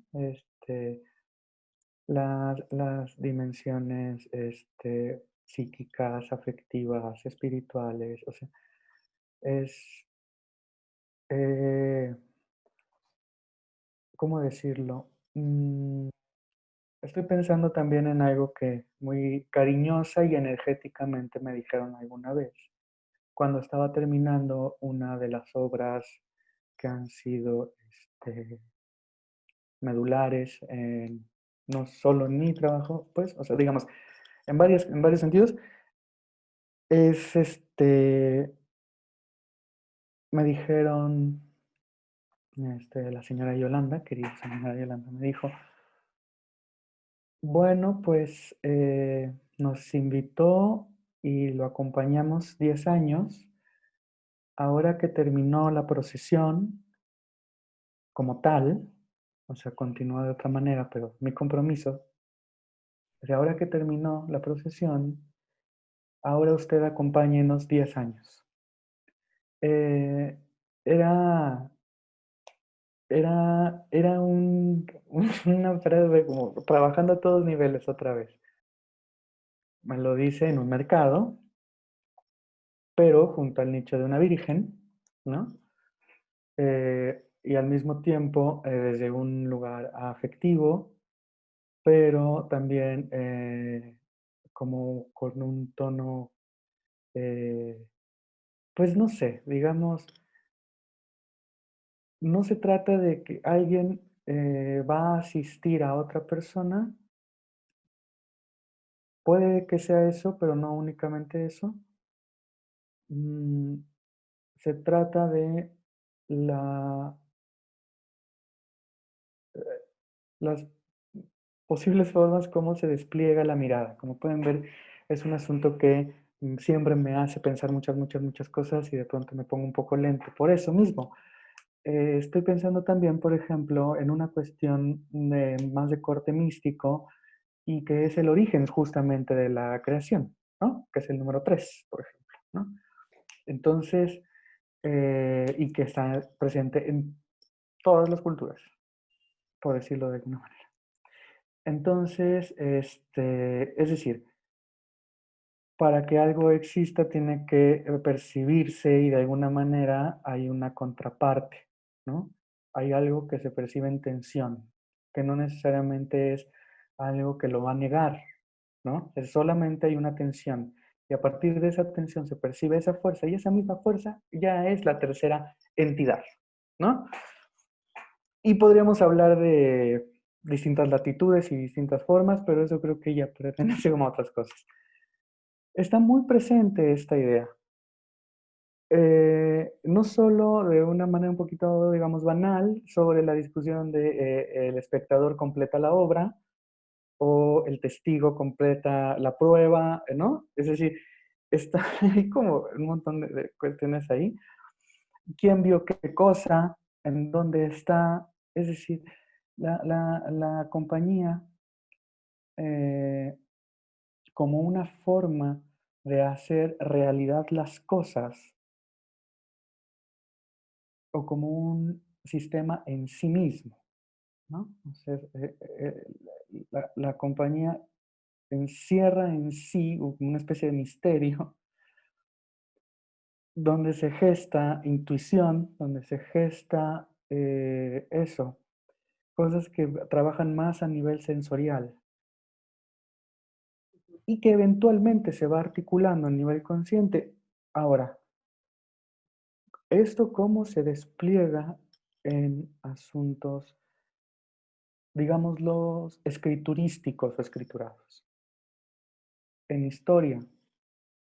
Speaker 3: Las dimensiones psíquicas, afectivas, espirituales, o sea, es, eh, ¿cómo decirlo? Estoy pensando también en algo que muy cariñosa y energéticamente me dijeron alguna vez, cuando estaba terminando una de las obras que han sido medulares, no solo en mi trabajo, pues, o sea, digamos, en varios sentidos, es me dijeron, la señora Yolanda, querida señora Yolanda, me dijo, bueno, pues nos invitó y lo acompañamos 10 años. Ahora que terminó la procesión como tal, o sea, continúa de otra manera, pero mi compromiso es ahora que terminó la procesión, ahora usted acompáñenos 10 años. Eh, era era una frase como trabajando a todos niveles otra vez. Me lo dice en un mercado, pero junto al nicho de una virgen, ¿no? Y al mismo tiempo desde un lugar afectivo, pero también como con un tono, eh, pues no sé, digamos, no se trata de que alguien va a asistir a otra persona. Puede que sea eso, pero no únicamente eso. Mm, Se trata de la, las posibles formas como se despliega la mirada. Como pueden ver, es un asunto que siempre me hace pensar muchas cosas y de pronto me pongo un poco lento. Por eso mismo, estoy pensando también, por ejemplo, en una cuestión más de corte místico y que es el origen justamente de la creación, ¿no? Que es el número 3, por ejemplo, ¿no? Entonces, y que está presente en todas las culturas, por decirlo de alguna manera. Entonces, es decir, para que algo exista tiene que percibirse y de alguna manera hay una contraparte, ¿no? Hay algo que se percibe en tensión, que no necesariamente es algo que lo va a negar, ¿no? Es solamente hay una tensión y a partir de esa tensión se percibe esa fuerza y esa misma fuerza ya es la tercera entidad, ¿no? Y podríamos hablar de distintas latitudes y distintas formas, pero eso creo que ya pertenece como a otras cosas. Está muy presente esta idea. No solo de una manera un poquito, digamos, banal sobre la discusión de el espectador completa la obra o el testigo completa la prueba, ¿no? Es decir, está hay como un montón de cuestiones ahí. ¿Quién vio qué cosa? ¿En dónde está? Es decir, la compañía eh, como una forma de hacer realidad las cosas o como un sistema en sí mismo, ¿no? Entonces, la compañía encierra en sí una especie de misterio donde se gesta intuición, donde se gesta eso, cosas que trabajan más a nivel sensorial y que eventualmente se va articulando a nivel consciente. Ahora, ¿esto cómo se despliega en asuntos, digamos, los escriturísticos o escriturados? En historia,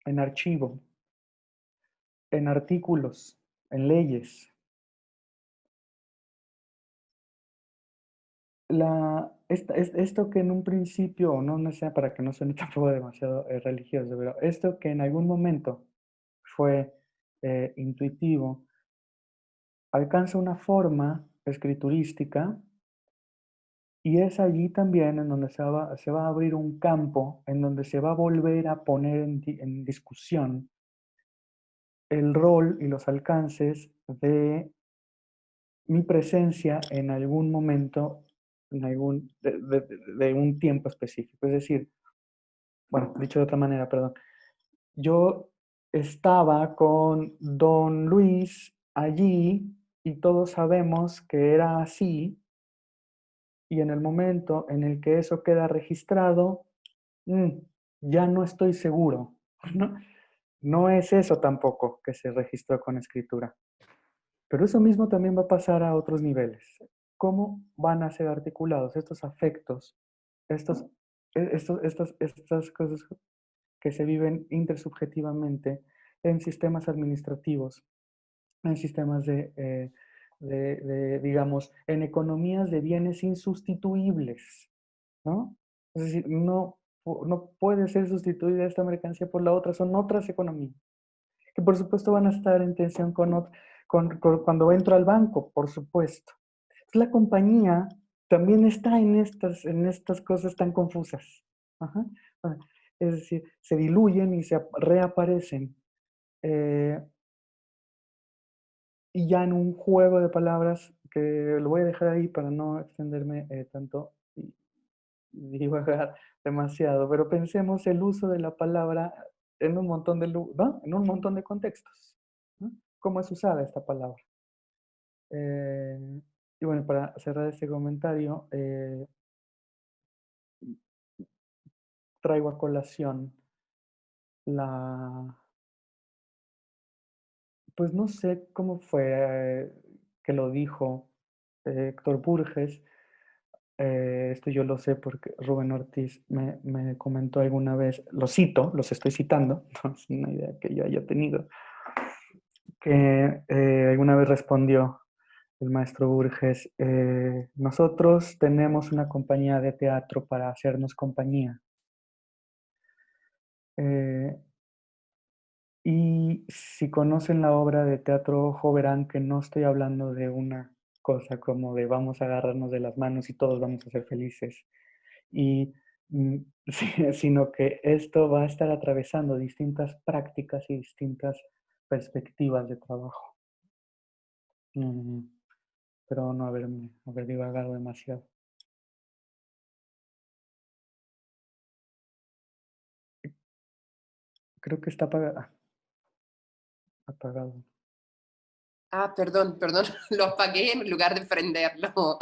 Speaker 3: en archivo, en artículos, en leyes. Esto que en un principio, no sea para que no suene tampoco demasiado religioso, pero esto que en algún momento fue intuitivo, alcanza una forma escriturística y es allí también en donde se va a abrir un campo, en donde se va a volver a poner en discusión el rol y los alcances de mi presencia en algún momento, en algún, de un tiempo específico. Es decir, bueno, dicho de otra manera, perdón, yo estaba con don Luis allí y todos sabemos que era así y en el momento en el que eso queda registrado, mm, ya no estoy seguro, ¿no? No es eso tampoco que se registró con escritura. Pero eso mismo también va a pasar a otros niveles. ¿Cómo van a ser articulados estos afectos, estos, estas cosas que se viven intersubjetivamente en sistemas administrativos, en sistemas digamos, en economías de bienes insustituibles, ¿no? Es decir, no puede ser sustituida esta mercancía por la otra, son otras economías que por supuesto van a estar en tensión cuando entro al banco, por supuesto. La compañía también está en estas cosas tan confusas. Ajá. Es decir, se diluyen y se reaparecen. eh, y ya en un juego de palabras que lo voy a dejar ahí para no extenderme tanto y divagar demasiado, pero pensemos el uso de la palabra en un montón ¿no? En un montón de contextos, ¿no? ¿Cómo es usada esta palabra? Y bueno, para cerrar este comentario, traigo a colación la, pues no sé cómo fue que lo dijo Héctor Burges. Esto yo lo sé porque Rubén Ortiz me comentó alguna vez, lo cito, los estoy citando, no es una idea que yo haya tenido, que alguna vez respondió el maestro Burges, nosotros tenemos una compañía de teatro para hacernos compañía. Eh, y si conocen la obra de teatro Ojo verán que no estoy hablando de una cosa como de vamos a agarrarnos de las manos y todos vamos a ser felices. Y sí, sino que esto va a estar atravesando distintas prácticas y distintas perspectivas de trabajo. Mm, Pero no haber divagado demasiado. Creo que está apagado.
Speaker 1: Ah, perdón, perdón, lo apagué en lugar de prenderlo.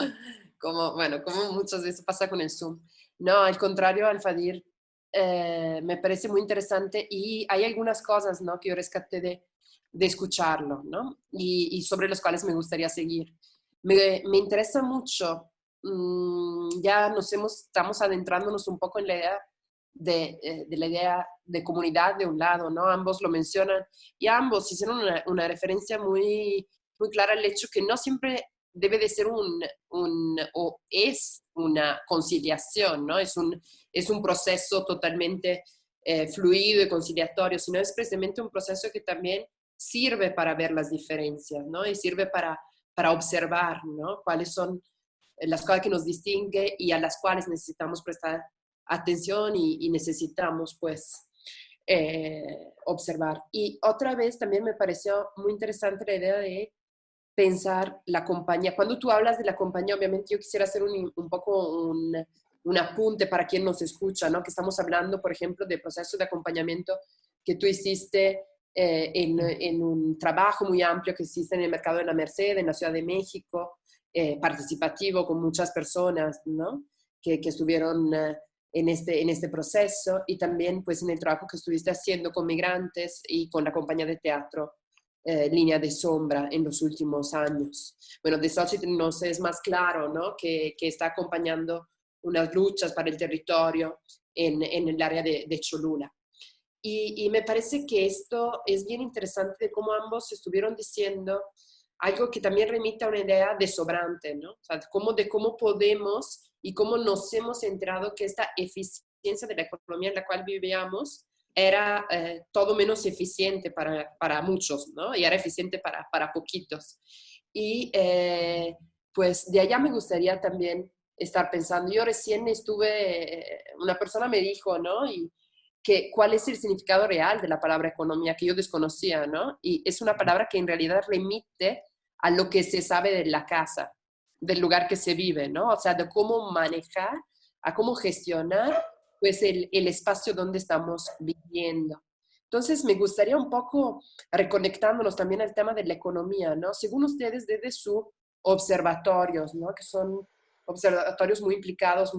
Speaker 1: Como, bueno, como muchas veces pasa con el Zoom. No, al contrario, Alfadir, me parece muy interesante y hay algunas cosas, ¿no?, que yo rescaté de escucharlo, ¿no? Y sobre las cuales me gustaría seguir. Me interesa mucho, ya estamos adentrándonos un poco en la idea de la idea de comunidad de un lado, ¿no? Ambos lo mencionan y ambos hicieron una referencia muy, muy clara al hecho que no siempre debe de ser o es una conciliación, ¿no? Es un proceso totalmente fluido y conciliatorio, sino es precisamente un proceso que también sirve para ver las diferencias, ¿no? Y sirve para observar, ¿no?, cuáles son las cosas que nos distinguen y a las cuales necesitamos prestar atención y necesitamos, pues, observar. Y otra vez también me pareció muy interesante la idea de pensar la compañía. Cuando tú hablas de la compañía, obviamente yo quisiera hacer un poco un apunte para quien nos escucha, ¿no? Que estamos hablando, por ejemplo, del proceso de acompañamiento que tú hiciste en un trabajo muy amplio que hiciste en el mercado de la Merced, en la Ciudad de México, participativo con muchas personas, ¿no?, que estuvieron en este proceso, y también pues en el trabajo que estuviste haciendo con migrantes y con la compañía de teatro Línea de Sombra en los últimos años. Bueno, de Xochitl nos es más claro, ¿no?, que está acompañando unas luchas para el territorio en el área de Cholula. Y me parece que esto es bien interesante de cómo ambos estuvieron diciendo algo que también remite a una idea de sobrante, ¿no? O sea, de cómo podemos y cómo nos hemos enterado que esta eficiencia de la economía en la cual vivíamos era todo menos eficiente para muchos, ¿no? Y era eficiente para poquitos. Y pues de allá me gustaría también estar pensando. Yo recién una persona me dijo, ¿no?, y cuál es el significado real de la palabra economía, que yo desconocía, ¿no? Y es una palabra que en realidad remite a lo que se sabe de la casa, del lugar que se vive, ¿no? O sea, de cómo manejar, a cómo gestionar, pues, el espacio donde estamos viviendo. Entonces, me gustaría un poco reconectándonos también al tema de la economía, ¿no? Según ustedes, desde sus observatorios, ¿no?, que son observatorios muy implicados,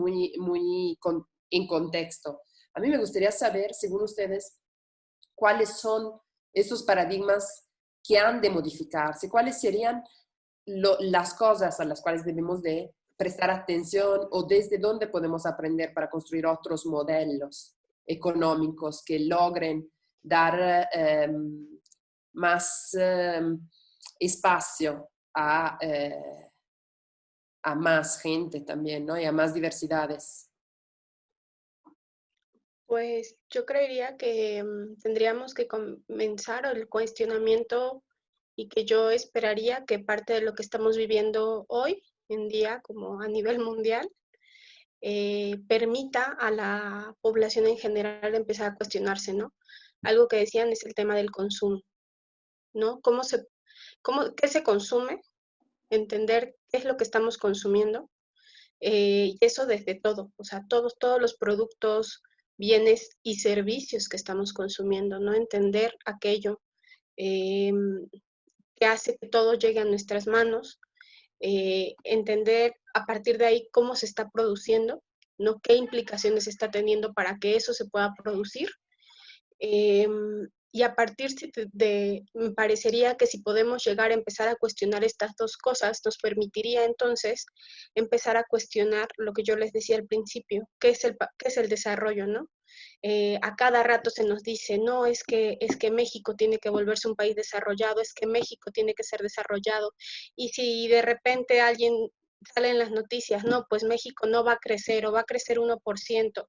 Speaker 1: en contexto. A mí me gustaría saber, según ustedes, cuáles son esos paradigmas que han de modificarse, cuáles serían las cosas a las cuales debemos de prestar atención o desde dónde podemos aprender para construir otros modelos económicos que logren dar más espacio a más gente también, ¿no?, y a más diversidades.
Speaker 2: Pues yo creería que tendríamos que comenzar el cuestionamiento y que yo esperaría que parte de lo que estamos viviendo hoy en día, como a nivel mundial, permita a la población en general empezar a cuestionarse, ¿no? Algo que decían es el tema del consumo, ¿no? ¿Qué se consume? Entender qué es lo que estamos consumiendo, y eso desde todo, o sea, todos los productos, bienes y servicios que estamos consumiendo, ¿no? Entender aquello que hace que todo llegue a nuestras manos, entender a partir de ahí cómo se está produciendo, ¿no? Qué implicaciones está teniendo para que eso se pueda producir. Y a partir me parecería que si podemos llegar a empezar a cuestionar estas dos cosas, nos permitiría entonces empezar a cuestionar lo que yo les decía al principio, qué es el desarrollo, ¿no? A cada rato se nos dice, no, es que México tiene que volverse un país desarrollado, es que México tiene que ser desarrollado. Y si de repente alguien sale en las noticias, no, pues México no va a crecer o va a crecer 1%,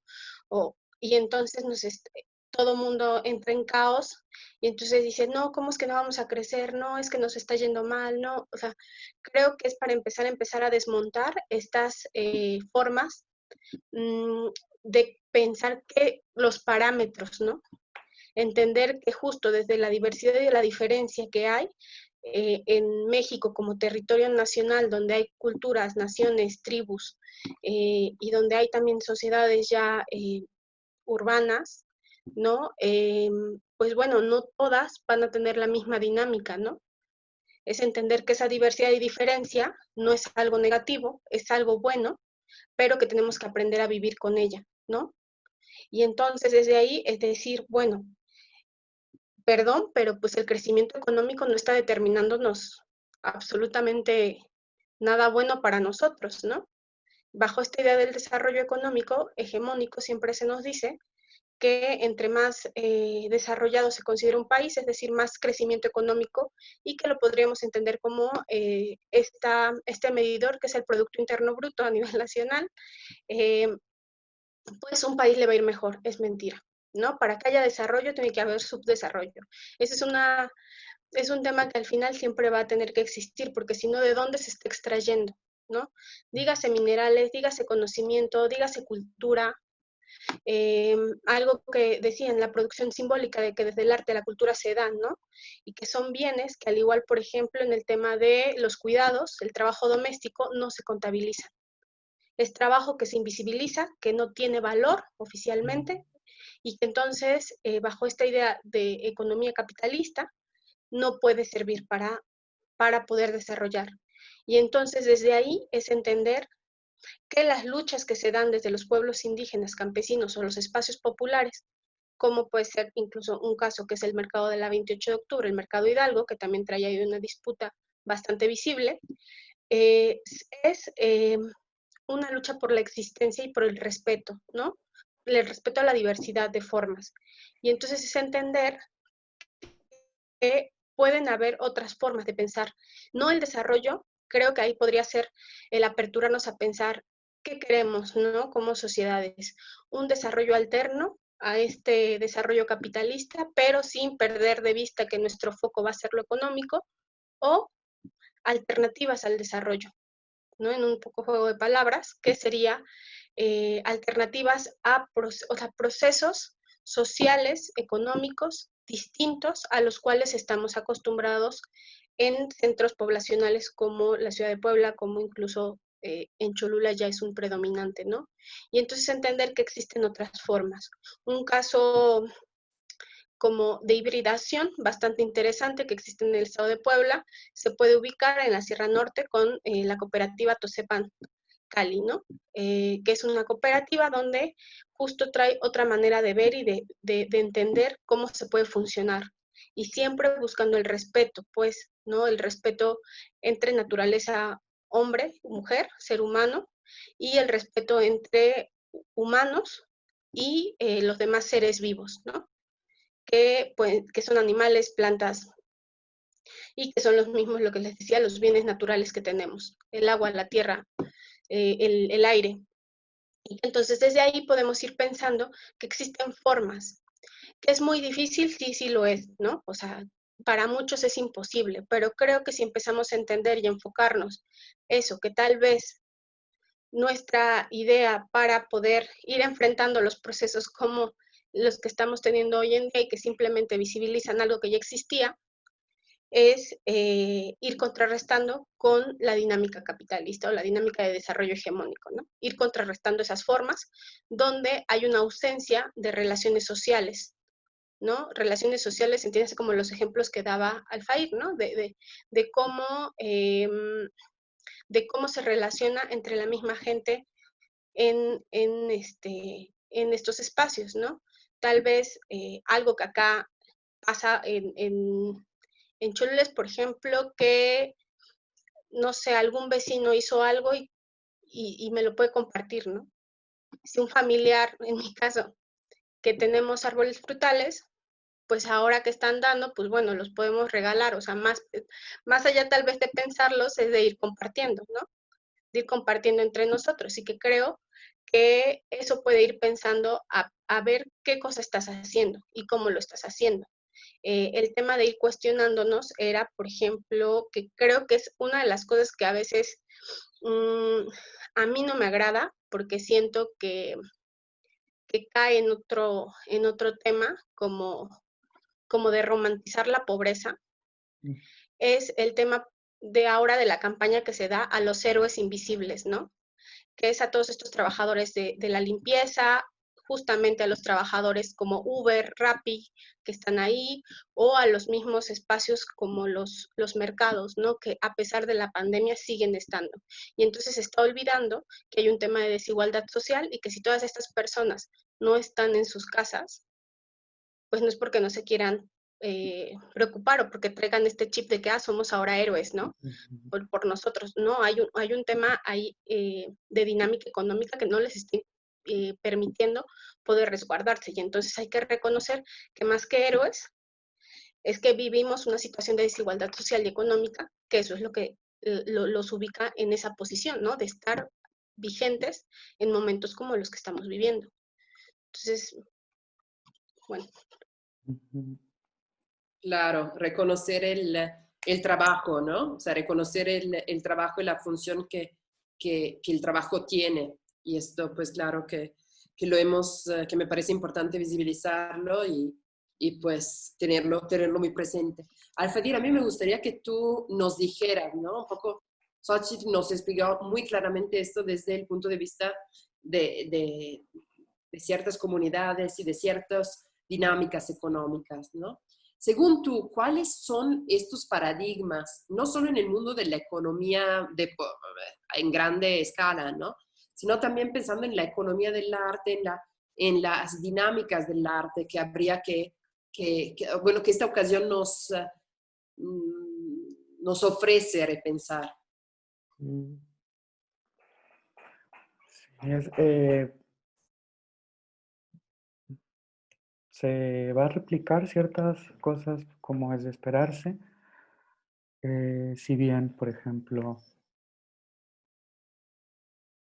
Speaker 2: y entonces todo mundo entra en caos y entonces dice, no, ¿cómo es que no vamos a crecer? No, es que nos está yendo mal, no. O sea, creo que es para empezar a desmontar estas formas de pensar que los parámetros, ¿no? Entender que justo desde la diversidad y la diferencia que hay en México como territorio nacional, donde hay culturas, naciones, tribus, y donde hay también sociedades ya urbanas, ¿no? Pues bueno, no todas van a tener la misma dinámica, ¿no? Es entender que esa diversidad y diferencia no es algo negativo, es algo bueno, pero que tenemos que aprender a vivir con ella, ¿no? Y entonces desde ahí es decir, bueno, perdón, pero pues el crecimiento económico no está determinándonos absolutamente nada bueno para nosotros, ¿no? Bajo esta idea del desarrollo económico hegemónico siempre se nos dice que entre más desarrollado se considera un país, es decir, más crecimiento económico, y que lo podríamos entender como este medidor que es el Producto Interno Bruto a nivel nacional, eh, pues un país le va a ir mejor. Es mentira, ¿no? Para que haya desarrollo tiene que haber subdesarrollo. Ese es un tema que al final siempre va a tener que existir, porque si no, ¿de dónde se está extrayendo? ¿No? Dígase minerales, dígase conocimiento, dígase cultura, algo que decían, la producción simbólica de que desde el arte la cultura se dan, ¿no? Y que son bienes que al igual, por ejemplo, en el tema de los cuidados, el trabajo doméstico, no se contabiliza. Es trabajo que se invisibiliza, que no tiene valor oficialmente, y que entonces, bajo esta idea de economía capitalista, no puede servir para poder desarrollar. Y entonces desde ahí es entender que las luchas que se dan desde los pueblos indígenas, campesinos o los espacios populares, como puede ser incluso un caso que es el mercado de la 28 de octubre, el mercado Hidalgo, que también trae ahí una disputa bastante visible, es una lucha por la existencia y por el respeto, ¿no? El respeto a la diversidad de formas. Y entonces es entender que pueden haber otras formas de pensar, no el desarrollo. Creo que ahí podría ser el aperturarnos a pensar qué queremos, ¿no? Como sociedades, un desarrollo alterno a este desarrollo capitalista, pero sin perder de vista que nuestro foco va a ser lo económico, o alternativas al desarrollo, ¿no? En un poco juego de palabras, que sería alternativas a procesos sociales, económicos, distintos a los cuales estamos acostumbrados en centros poblacionales como la ciudad de Puebla, como incluso en Cholula ya es un predominante, ¿no? Y entonces entender que existen otras formas. Un caso como de hibridación bastante interesante que existe en el estado de Puebla, se puede ubicar en la Sierra Norte con la cooperativa Tosepan Cali, ¿no? Que es una cooperativa donde justo trae otra manera de ver y de entender cómo se puede funcionar. Y siempre buscando el respeto, pues, ¿no? El respeto entre naturaleza hombre, mujer, ser humano, y el respeto entre humanos y los demás seres vivos, ¿no? Pues, que son animales, plantas, y que son los mismos, lo que les decía, los bienes naturales que tenemos, el agua, la tierra, el aire. Y entonces desde ahí podemos ir pensando que existen formas, que es muy difícil, sí, sí lo es, ¿no? O sea, para muchos es imposible, pero creo que si empezamos a entender y enfocarnos eso, que tal vez nuestra idea para poder ir enfrentando los procesos como los que estamos teniendo hoy en día y que simplemente visibilizan algo que ya existía, es ir contrarrestando con la dinámica capitalista o la dinámica de desarrollo hegemónico, ¿no? Ir contrarrestando esas formas donde hay una ausencia de relaciones sociales, ¿no? Relaciones sociales, entiéndase como los ejemplos que daba Alfair, ¿no? De cómo se relaciona entre la misma gente en estos espacios, ¿no? Tal vez algo que acá pasa en Cholules, por ejemplo, que, no sé, algún vecino hizo algo y me lo puede compartir, ¿no? Si un familiar, en mi caso, que tenemos árboles frutales, pues ahora que están dando, pues bueno, los podemos regalar, o sea, más allá tal vez de pensarlos, es de ir compartiendo, ¿no? De ir compartiendo entre nosotros, y que creo que eso puede ir pensando a ver qué cosa estás haciendo y cómo lo estás haciendo. El tema de ir cuestionándonos era, por ejemplo, que creo que es una de las cosas que a veces a mí no me agrada, porque siento que que cae en otro tema como de romantizar la pobreza, es el tema de ahora de la campaña que se da a los héroes invisibles, ¿no? Que es a todos estos trabajadores de la limpieza, justamente a los trabajadores como Uber, Rappi, que están ahí, o a los mismos espacios como los mercados, ¿no? Que a pesar de la pandemia siguen estando. Y entonces se está olvidando que hay un tema de desigualdad social y que si todas estas personas no están en sus casas, pues no es porque no se quieran preocupar o porque traigan este chip de que somos ahora héroes, ¿no? Por nosotros, ¿no? Hay un tema ahí de dinámica económica que no les está permitiendo poder resguardarse. Y entonces hay que reconocer que más que héroes, es que vivimos una situación de desigualdad social y económica, que eso es lo que los ubica en esa posición, ¿no? De estar vigentes en momentos como los que estamos viviendo. Entonces, bueno.
Speaker 1: Claro, reconocer el trabajo, ¿no? O sea, reconocer el trabajo y la función que el trabajo tiene. Y esto, pues claro que lo hemos, que me parece importante visibilizarlo y pues tenerlo muy presente. Alfadir, a mí me gustaría que tú nos dijeras, ¿no? Un poco, Xochitl nos explicó muy claramente esto desde el punto de vista de ciertas comunidades y de ciertas dinámicas económicas, ¿no? Según tú, ¿cuáles son estos paradigmas, no solo en el mundo de la economía en grande escala, ¿no? Sino también pensando en la economía del arte, en las dinámicas del arte que habría bueno, que esta ocasión nos ofrece repensar?
Speaker 3: Sí, se va a replicar ciertas cosas como es de esperarse. Si bien, por ejemplo,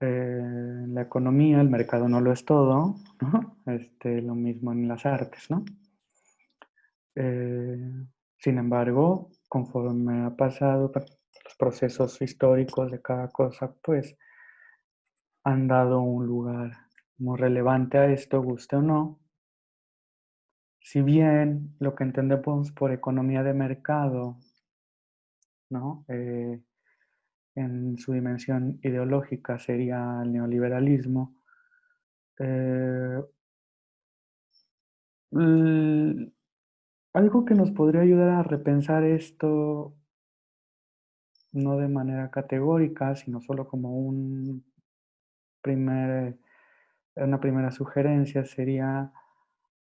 Speaker 3: en la economía el mercado no lo es todo, ¿no? Lo mismo en las artes, ¿no? Sin embargo, conforme ha pasado los procesos históricos de cada cosa, pues han dado un lugar muy relevante a esto, guste o no. Si bien lo que entendemos por economía de mercado, ¿no? En su dimensión ideológica sería el neoliberalismo, algo que nos podría ayudar a repensar esto, no de manera categórica, sino solo como una primera sugerencia, sería,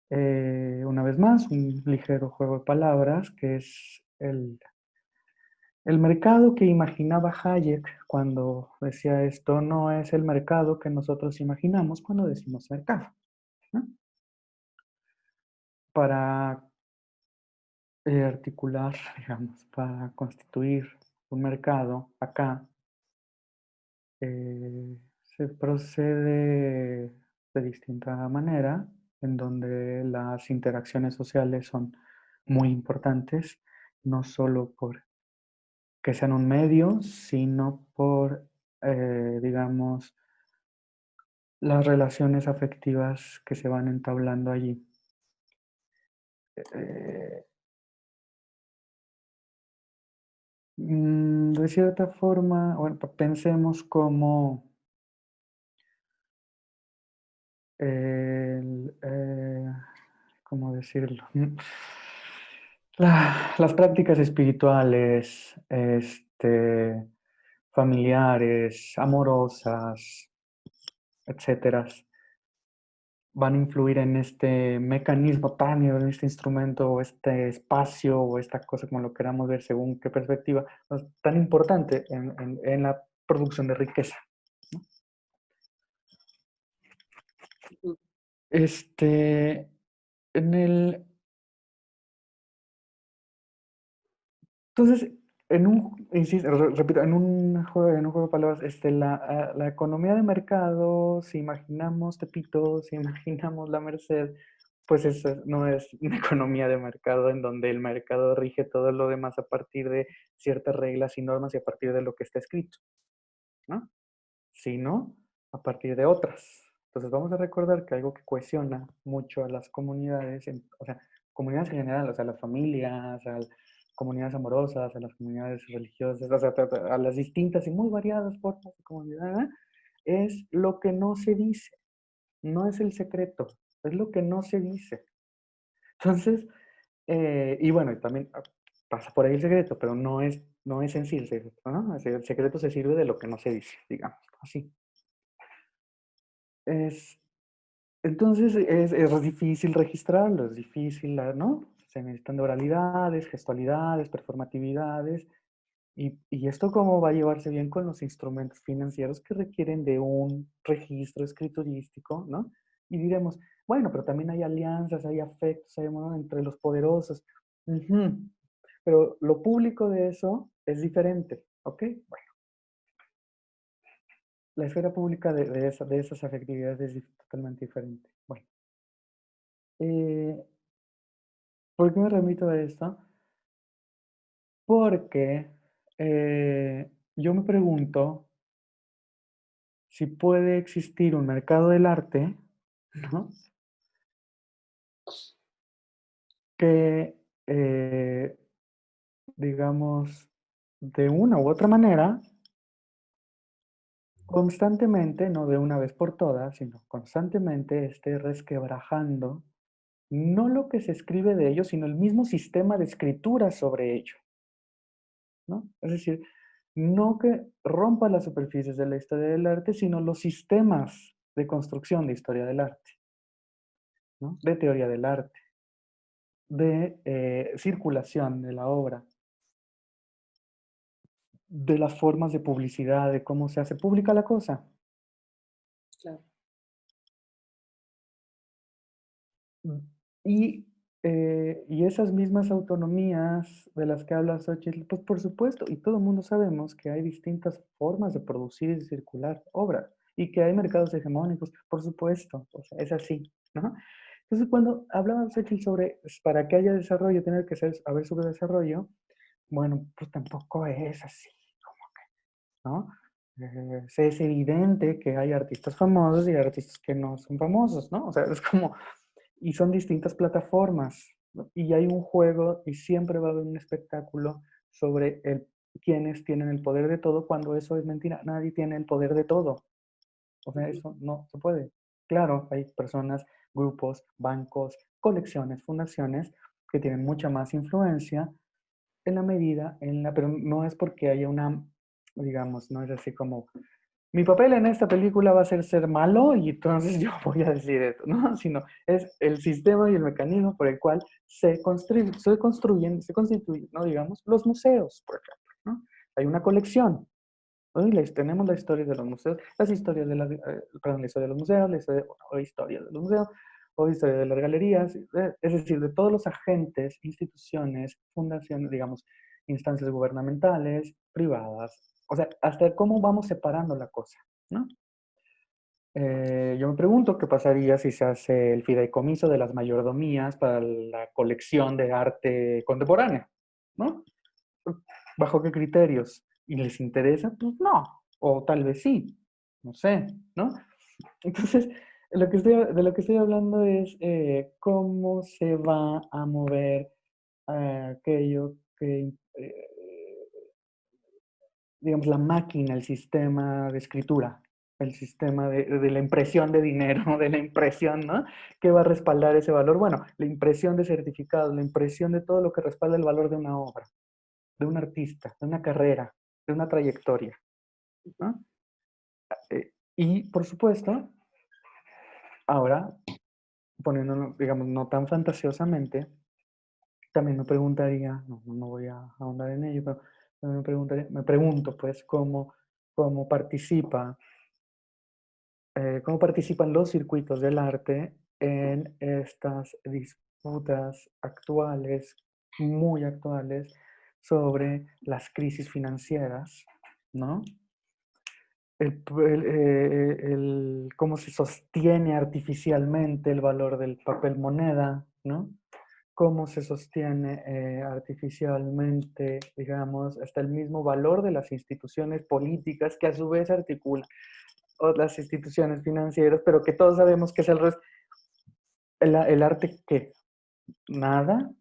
Speaker 3: una vez más, un ligero juego de palabras, que es el mercado que imaginaba Hayek cuando decía esto no es el mercado que nosotros imaginamos cuando decimos mercado, ¿no? Para articular, digamos, para constituir un mercado acá, se procede de distinta manera, en donde las interacciones sociales son muy importantes, no solo por que sean un medio, sino por, digamos, las relaciones afectivas que se van entablando allí. De cierta forma, bueno, pensemos como ¿cómo decirlo? Las prácticas espirituales, familiares, amorosas, etcétera, van a influir en este mecanismo en este instrumento, o este espacio, o esta cosa, como lo queramos ver, según qué perspectiva, es tan importante en la producción de riqueza, ¿no? En el... Entonces, repito, en un juego de palabras, la economía de mercado, si imaginamos Tepito, si imaginamos la Merced, pues eso no es una economía de mercado en donde el mercado rige todo lo demás a partir de ciertas reglas y normas y a partir de lo que está escrito, ¿no? Sino a partir de otras. Entonces vamos a recordar que algo que cohesiona mucho a las comunidades, o sea, comunidades en general, o sea, las familias, a las comunidades amorosas, a las comunidades religiosas, o sea, a las distintas y muy variadas formas de comunidad, es lo que no se dice, no es el secreto, es lo que no se dice. Entonces, y bueno, y también pasa por ahí el secreto, pero no es en sí el secreto, ¿no? El secreto se sirve de lo que no se dice, digamos, así. Es, entonces es difícil registrarlo, es difícil, ¿no? Se necesitan de oralidades, gestualidades, performatividades, y esto cómo va a llevarse bien con los instrumentos financieros que requieren de un registro escriturístico, ¿no? Y diremos, bueno, pero también hay alianzas, hay afectos, hay amor entre los poderosos. Ujú. Pero lo público de eso es diferente, ¿ok? Bueno, la esfera pública de esas afectividades es totalmente diferente. Bueno, eh, ¿por qué me remito a esto? Porque yo me pregunto si puede existir un mercado del arte, ¿no? Que, digamos, de una u otra manera, constantemente, no de una vez por todas, sino constantemente esté resquebrajando no lo que se escribe de ello, sino el mismo sistema de escritura sobre ello, ¿no? Es decir, no que rompa las superficies de la historia del arte, sino los sistemas de construcción de historia del arte, ¿no? De teoría del arte, de circulación de la obra, de las formas de publicidad, de cómo se hace pública la cosa.
Speaker 1: Claro.
Speaker 3: Y, y esas mismas autonomías de las que habla Xochitl, pues por supuesto, y todo el mundo sabemos que hay distintas formas de producir y circular obras, y que hay mercados hegemónicos, por supuesto, o sea, es así, ¿no? Entonces, cuando hablaba Xochitl sobre pues, para que haya desarrollo, tener que ser, haber sobre desarrollo, bueno, pues tampoco es así, ¿no? Es evidente que hay artistas famosos y artistas que no son famosos, ¿no? O sea, es como, y son distintas plataformas, ¿no? Y hay un juego y siempre va a haber un espectáculo sobre quienes tienen el poder de todo cuando eso es mentira. Nadie tiene el poder de todo. O sea, eso no se puede. Claro, hay personas, grupos, bancos, colecciones, fundaciones que tienen mucha más influencia en la medida, pero no es porque haya una, digamos, no es así como, mi papel en esta película va a ser malo y entonces yo voy a decir esto, ¿no? Sino es el sistema y el mecanismo por el cual se constituyen, ¿no? Digamos, los museos, por ejemplo, ¿no? Hay una colección. ¿No? Tenemos la historia de los museos, las historias de perdón, la historia de los museos, o historia de los museos, o historia de las galerías, es decir, de todos los agentes, instituciones, fundaciones, digamos, instancias gubernamentales, privadas, o sea, hasta cómo vamos separando la cosa, ¿no? Yo me pregunto qué pasaría si se hace el fideicomiso de las mayordomías para la colección de arte contemporánea, ¿no? ¿Bajo qué criterios? ¿Y les interesa? Pues no, o tal vez sí, no sé, ¿no? Entonces, de lo que estoy hablando es cómo se va a mover aquello que, digamos, la máquina, el sistema de escritura, el sistema de la impresión de dinero, de la impresión, ¿no? ¿Qué va a respaldar ese valor? Bueno, la impresión de certificados, la impresión de todo lo que respalda el valor de una obra, de un artista, de una carrera, de una trayectoria, ¿no? Y, por supuesto, ahora, poniéndolo, digamos, no tan fantasiosamente, también me preguntaría, no voy a ahondar en ello, pero también me pregunto, pues, cómo cómo participan los circuitos del arte en estas disputas actuales, muy actuales, sobre las crisis financieras, ¿no? Cómo se sostiene artificialmente el valor del papel moneda, ¿no? Cómo se sostiene artificialmente, digamos, hasta el mismo valor de las instituciones políticas que a su vez articulan. o las instituciones financieras, pero que todos sabemos que es el resto. El arte, ¿qué? Nada,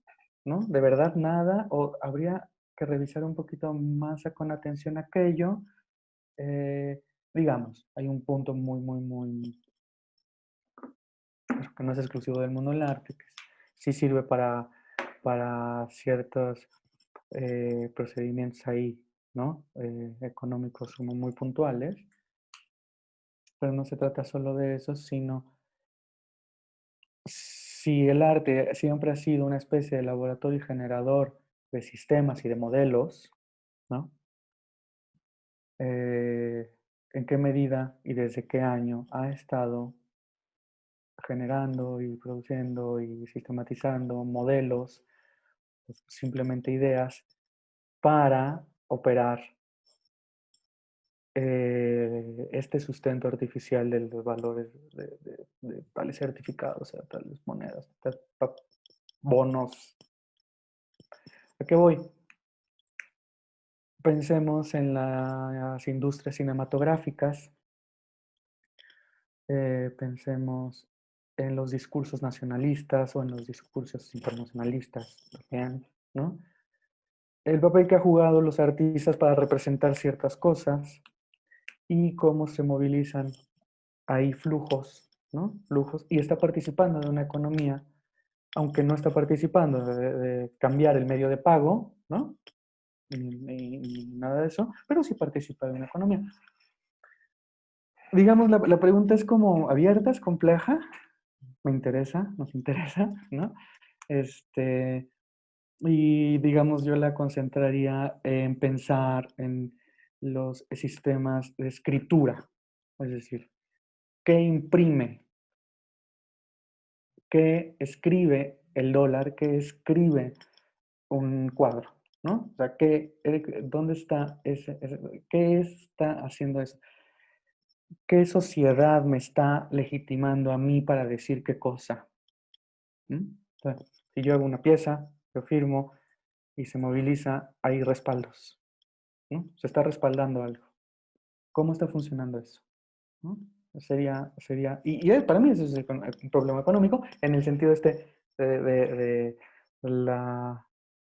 Speaker 3: ¿no? De verdad nada, o habría que revisar un poquito más con atención aquello. Digamos, hay un punto muy, que no es exclusivo del mundo del arte, que sí sirve para ciertos procedimientos ahí, ¿no? Económicos como muy puntuales, pero no se trata solo de eso, sino si el arte siempre ha sido una especie de laboratorio generador de sistemas y de modelos, ¿no? ¿En qué medida y desde qué año ha estado generando y produciendo y sistematizando modelos, pues simplemente ideas para operar este sustento artificial de los valores de tales certificados, o sea, tales monedas, bonos? ¿A qué voy? Pensemos en las industrias cinematográficas, pensemos en los discursos nacionalistas o en los discursos internacionalistas también, ¿no? El papel que han jugado los artistas para representar ciertas cosas y cómo se movilizan ahí flujos, ¿no? Flujos, y está participando de una economía, aunque no está participando de cambiar el medio de pago, ¿no? Ni nada de eso, pero sí participa de una economía. Digamos, la pregunta es como abierta, es compleja, me interesa, nos interesa, ¿no? Y digamos, yo la concentraría en pensar en los sistemas de escritura, es decir, ¿qué imprime? ¿Qué escribe el dólar? ¿Qué escribe un cuadro? ¿No? O sea, ¿dónde está qué está haciendo eso? ¿Qué sociedad me está legitimando a mí para decir qué cosa? O sea, si yo hago una pieza, yo firmo y se moviliza, hay respaldos, ¿no? Se está respaldando algo. ¿Cómo está funcionando eso? ¿No? Para mí eso es un problema económico en el sentido de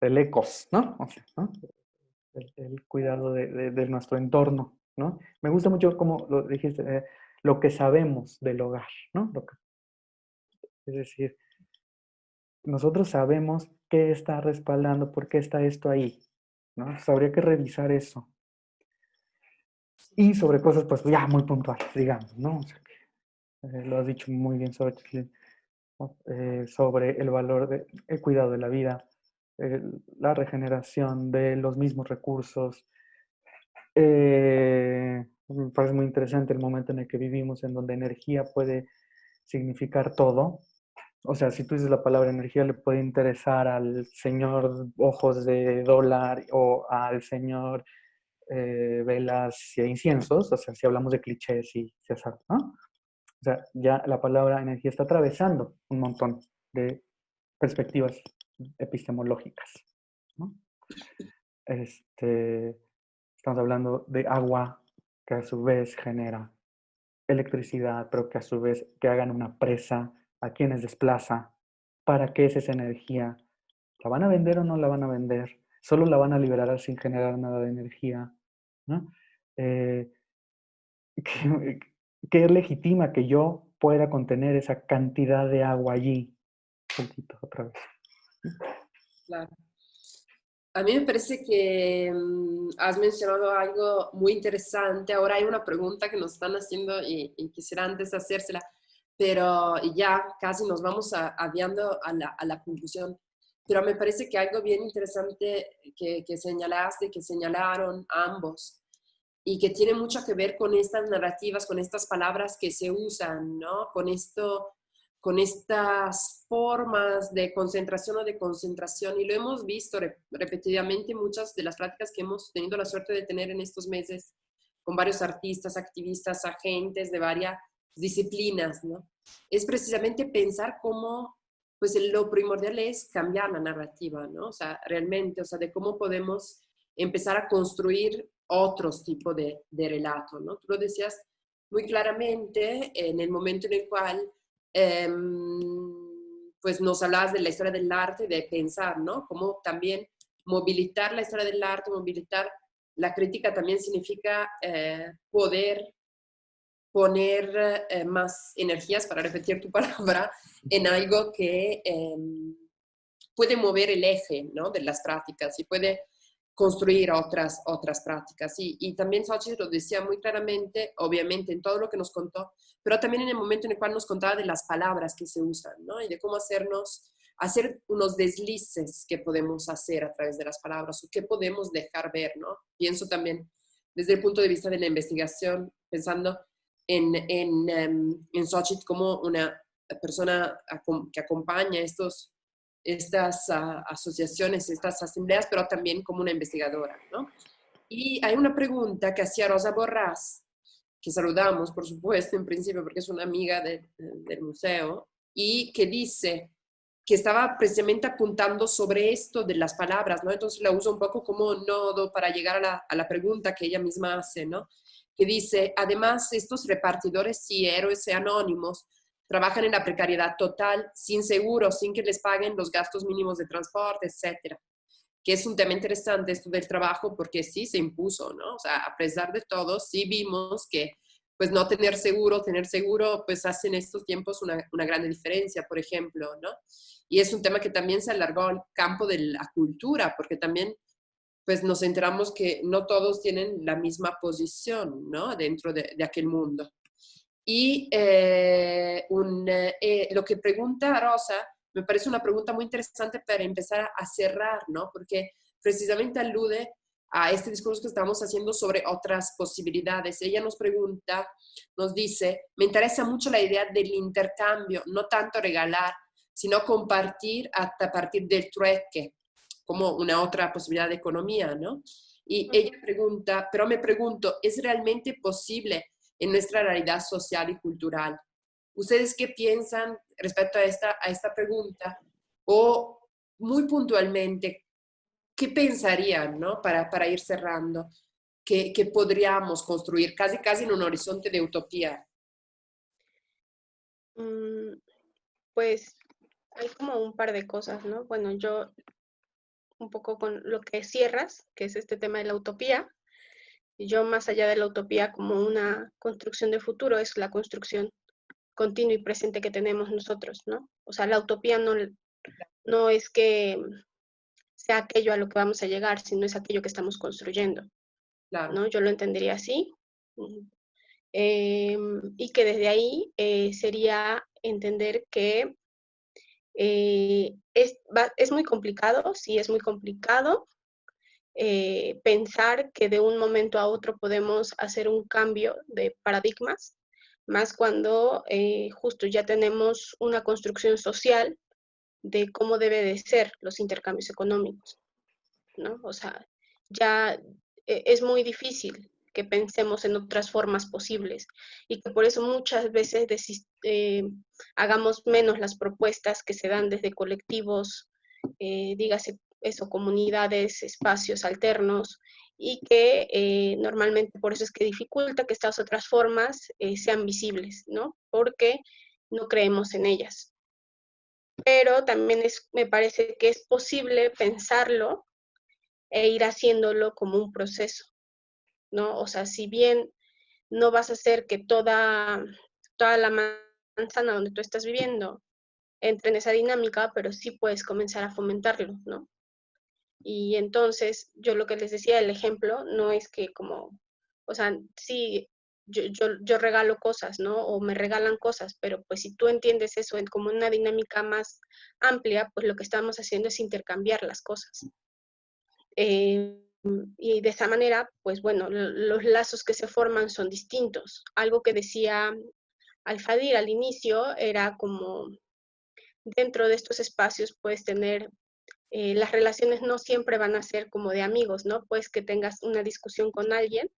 Speaker 3: del ecos, ¿no? O sea, ¿no? El cuidado de nuestro entorno, ¿no? Me gusta mucho como lo dijiste, lo que sabemos del hogar, ¿no? Es decir, nosotros sabemos qué está respaldando, por qué está esto ahí, ¿no? Entonces, habría que revisar eso. Y sobre cosas, pues, ya muy puntuales, digamos, ¿no? O sea, lo has dicho muy bien sobre el valor el cuidado de la vida, la regeneración de los mismos recursos. Me parece muy interesante el momento en el que vivimos, en donde energía puede significar todo. O sea, si tú dices la palabra energía, le puede interesar al señor ojos de dólar o al señor velas e inciensos. O sea, si hablamos de clichés y César, ¿no? O sea, ya la palabra energía está atravesando un montón de perspectivas epistemológicas, ¿no? Estamos hablando de agua que a su vez genera electricidad, pero que a su vez que hagan una presa a quienes desplaza. ¿Para qué es esa energía? ¿La van a vender o no la van a vender? ¿Solo la van a liberar sin generar nada de energía? ¿No? ¿Qué, qué legitima que yo pueda contener esa cantidad de agua allí? Un poquito otra vez.
Speaker 1: Claro. A mí me parece que has mencionado algo muy interesante. Ahora hay una pregunta que nos están haciendo y quisiera antes hacérsela, pero ya casi nos vamos aviando a la conclusión. Pero me parece que algo bien interesante que señalaste, que señalaron ambos, y que tiene mucho que ver con estas narrativas, con estas palabras que se usan, ¿no? Con estas formas de concentración o de concentración, y lo hemos visto repetidamente en muchas de las prácticas que hemos tenido la suerte de tener en estos meses con varios artistas, activistas, agentes de varias disciplinas, ¿no? Es precisamente pensar cómo, pues lo primordial es cambiar la narrativa, ¿no? O sea, realmente, o sea, de cómo podemos empezar a construir otros tipos de relato, ¿no? Tú lo decías muy claramente en el momento en el cual pues nos hablabas de la historia del arte, de pensar, ¿no? Cómo también movilizar la historia del arte, movilizar la crítica también significa poder poner más energías, para repetir tu palabra, en algo que puede mover el eje, ¿no?, de las prácticas y puede construir otras prácticas. Y también Xochitl lo decía muy claramente, obviamente, en todo lo que nos contó, pero también en el momento en el cual nos contaba de las palabras que se usan, ¿no?, y de cómo hacer unos deslices que podemos hacer a través de las palabras o que podemos dejar ver, ¿no? Pienso también desde el punto de vista de la investigación, pensando en Xochitl como una persona que acompaña estas asociaciones, estas asambleas, pero también como una investigadora, ¿no? Y hay una pregunta que hacía Rosa Borrás, que saludamos, por supuesto, en principio, porque es una amiga del museo, y que dice que estaba precisamente apuntando sobre esto de las palabras, ¿no? Entonces la uso un poco como nodo para llegar a la pregunta que ella misma hace, ¿no? Que dice, además, estos repartidores y héroes y anónimos trabajan en la precariedad total, sin seguro, sin que les paguen los gastos mínimos de transporte, etcétera. Que es un tema interesante esto del trabajo porque sí se impuso, ¿no? O sea, a pesar de todo, sí vimos que pues no tener seguro, pues hace en estos tiempos una gran diferencia, por ejemplo, ¿no? Y es un tema que también se alargó al campo de la cultura, porque también pues nos enteramos que no todos tienen la misma posición, ¿no?, dentro de aquel mundo. Y lo que pregunta Rosa me parece una pregunta muy interesante para empezar a cerrar, ¿no? Porque precisamente alude a este discurso que estamos haciendo sobre otras posibilidades. Ella nos pregunta, nos dice, me interesa mucho la idea del intercambio, no tanto regalar, sino compartir hasta a partir del trueque, como una otra posibilidad de economía, ¿no? Y ella pregunta, pero me pregunto, ¿es realmente posible en nuestra realidad social y cultural? ¿Ustedes qué piensan respecto a esta pregunta? O muy puntualmente, ¿qué pensarían, ¿no?, para ir cerrando, que podríamos construir casi en un horizonte de utopía?
Speaker 2: Mm, Pues hay como un par de cosas, ¿no? Bueno, yo un poco con lo que cierras, que es este tema de la utopía, y yo más allá de la utopía como una construcción de futuro, es la construcción continua y presente que tenemos nosotros, ¿no? O sea, la utopía no es que sea aquello a lo que vamos a llegar, sino es aquello que estamos construyendo,
Speaker 1: Claro,
Speaker 2: ¿no? Yo lo entendería así. Y que desde ahí sería entender que es muy complicado, sí es muy complicado pensar que de un momento a otro podemos hacer un cambio de paradigmas, más cuando justo ya tenemos una construcción social de cómo debe de ser los intercambios económicos, ¿no? O sea, ya es muy difícil que pensemos en otras formas posibles y que por eso muchas veces hagamos menos las propuestas que se dan desde colectivos, dígase eso, comunidades, espacios alternos, y que normalmente por eso es que dificulta que estas otras formas sean visibles, ¿no? Porque no creemos en ellas. Pero también me parece que es posible pensarlo e ir haciéndolo como un proceso, ¿no? O sea, si bien no vas a hacer que toda la manzana donde tú estás viviendo entre en esa dinámica, pero sí puedes comenzar a fomentarlo, ¿no? Y entonces, yo lo que les decía, el ejemplo, no es que como, o sea, sí, yo regalo cosas, ¿no? O me regalan cosas, pero pues si tú entiendes eso como una dinámica más amplia, pues lo que estamos haciendo es intercambiar las cosas. Y de esa manera, pues bueno, los lazos que se forman son distintos. Algo que decía Al-Fadil al inicio era como dentro de estos espacios puedes tener, las relaciones no siempre van a ser como de amigos, ¿no? Pues que tengas una discusión con alguien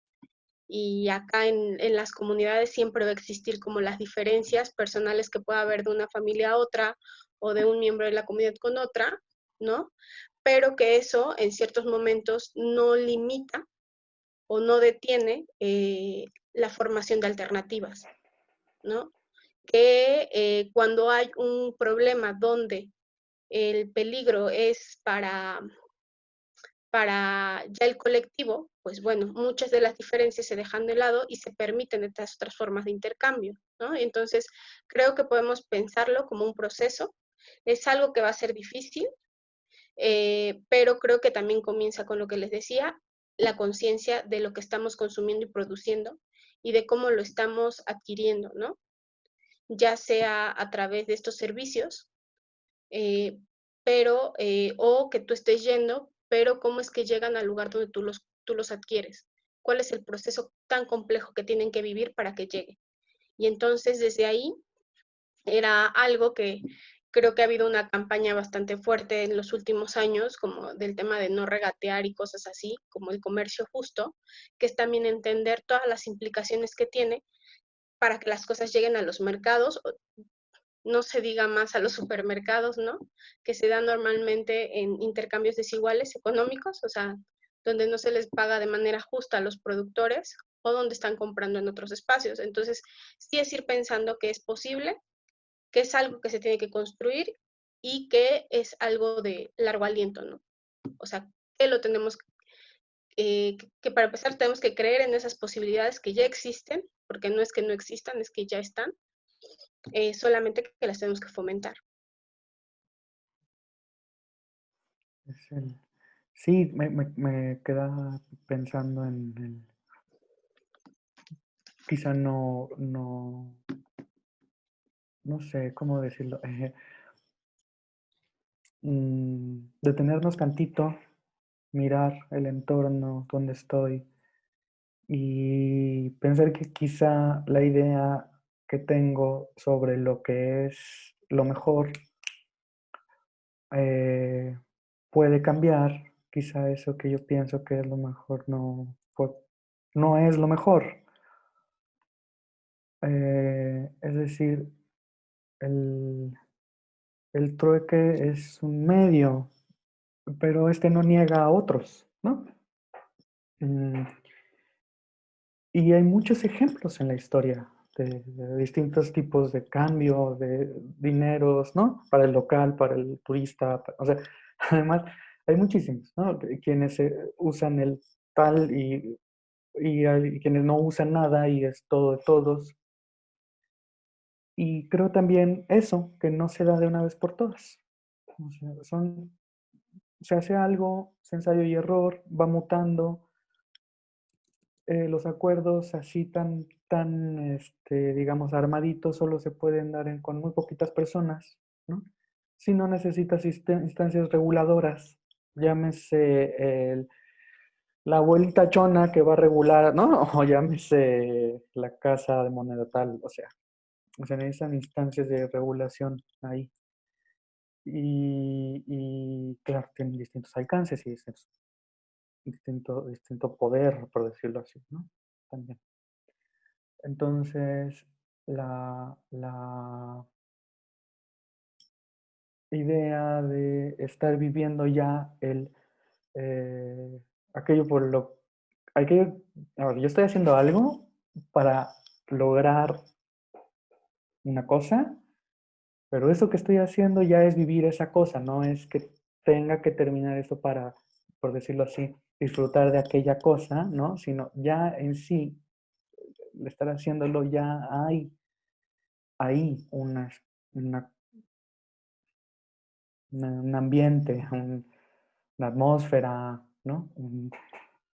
Speaker 2: y acá en las comunidades siempre va a existir como las diferencias personales que pueda haber de una familia a otra o de un miembro de la comunidad con otra, ¿no? Pero que eso en ciertos momentos no limita o no detiene la formación de alternativas, ¿no? Que cuando hay un problema donde el peligro es para ya el colectivo, pues bueno, muchas de las diferencias se dejan de lado y se permiten estas otras formas de intercambio, ¿no? Entonces, creo que podemos pensarlo como un proceso. Es algo que va a ser difícil, pero creo que también comienza con lo que les decía, la conciencia de lo que estamos consumiendo y produciendo y de cómo lo estamos adquiriendo, ¿no? Ya sea a través de estos servicios, eh, o que tú estés yendo, pero cómo es que llegan al lugar donde tú los adquieres. ¿Cuál es el proceso tan complejo que tienen que vivir para que llegue? Y entonces desde ahí era algo que creo que ha habido una campaña bastante fuerte en los últimos años, como del tema de no regatear y cosas así, como el comercio justo, que es también entender todas las implicaciones que tiene para que las cosas lleguen a los mercados, no se diga más a los supermercados, ¿no? Que se dan normalmente en intercambios desiguales económicos, o sea, donde no se les paga de manera justa a los productores o donde están comprando en otros espacios. Entonces, sí es ir pensando que es posible, que es algo que se tiene que construir y que es algo de largo aliento, ¿no? O sea, que lo tenemos, que para empezar tenemos que creer en esas posibilidades que ya existen, porque no es que no existan, es que ya están, solamente que las tenemos que fomentar.
Speaker 3: Sí, me queda pensando en quizá no sé cómo decirlo, detenernos tantito, mirar el entorno donde estoy y pensar que quizá la idea que tengo sobre lo que es lo mejor eh, puede cambiar. Quizá eso que yo pienso que es lo mejor no es lo mejor. Es decir, el, el trueque es un medio, pero este no niega a otros, ¿no? Mm, Y hay muchos ejemplos en la historia de distintos tipos de cambio, de dineros, ¿no? Para el local, para el turista, o sea, además hay muchísimos, ¿no? Quienes usan el tal y hay quienes no usan nada y es todo de todos. Y creo también eso, que no se da de una vez por todas. O sea, se hace algo, se ensayo y error, va mutando, los acuerdos así digamos, armaditos solo se pueden dar con muy poquitas personas, ¿no? Si no necesitas instancias reguladoras, llámese la abuelita chona que va a regular, ¿no? O llámese la casa de moneda tal, o sea, se necesitan instancias de regulación ahí. Y claro, tienen distintos alcances y distinto poder, por decirlo así, ¿no? También. Entonces, la idea de estar viviendo ya eh, aquello por lo... Aquello, a ver, yo estoy haciendo algo para lograr una cosa, pero eso que estoy haciendo ya es vivir esa cosa, no es que tenga que terminar eso para, por decirlo así, disfrutar de aquella cosa, ¿no? Sino ya en sí, el estar haciéndolo ya hay ahí una un ambiente, una atmósfera, ¿no?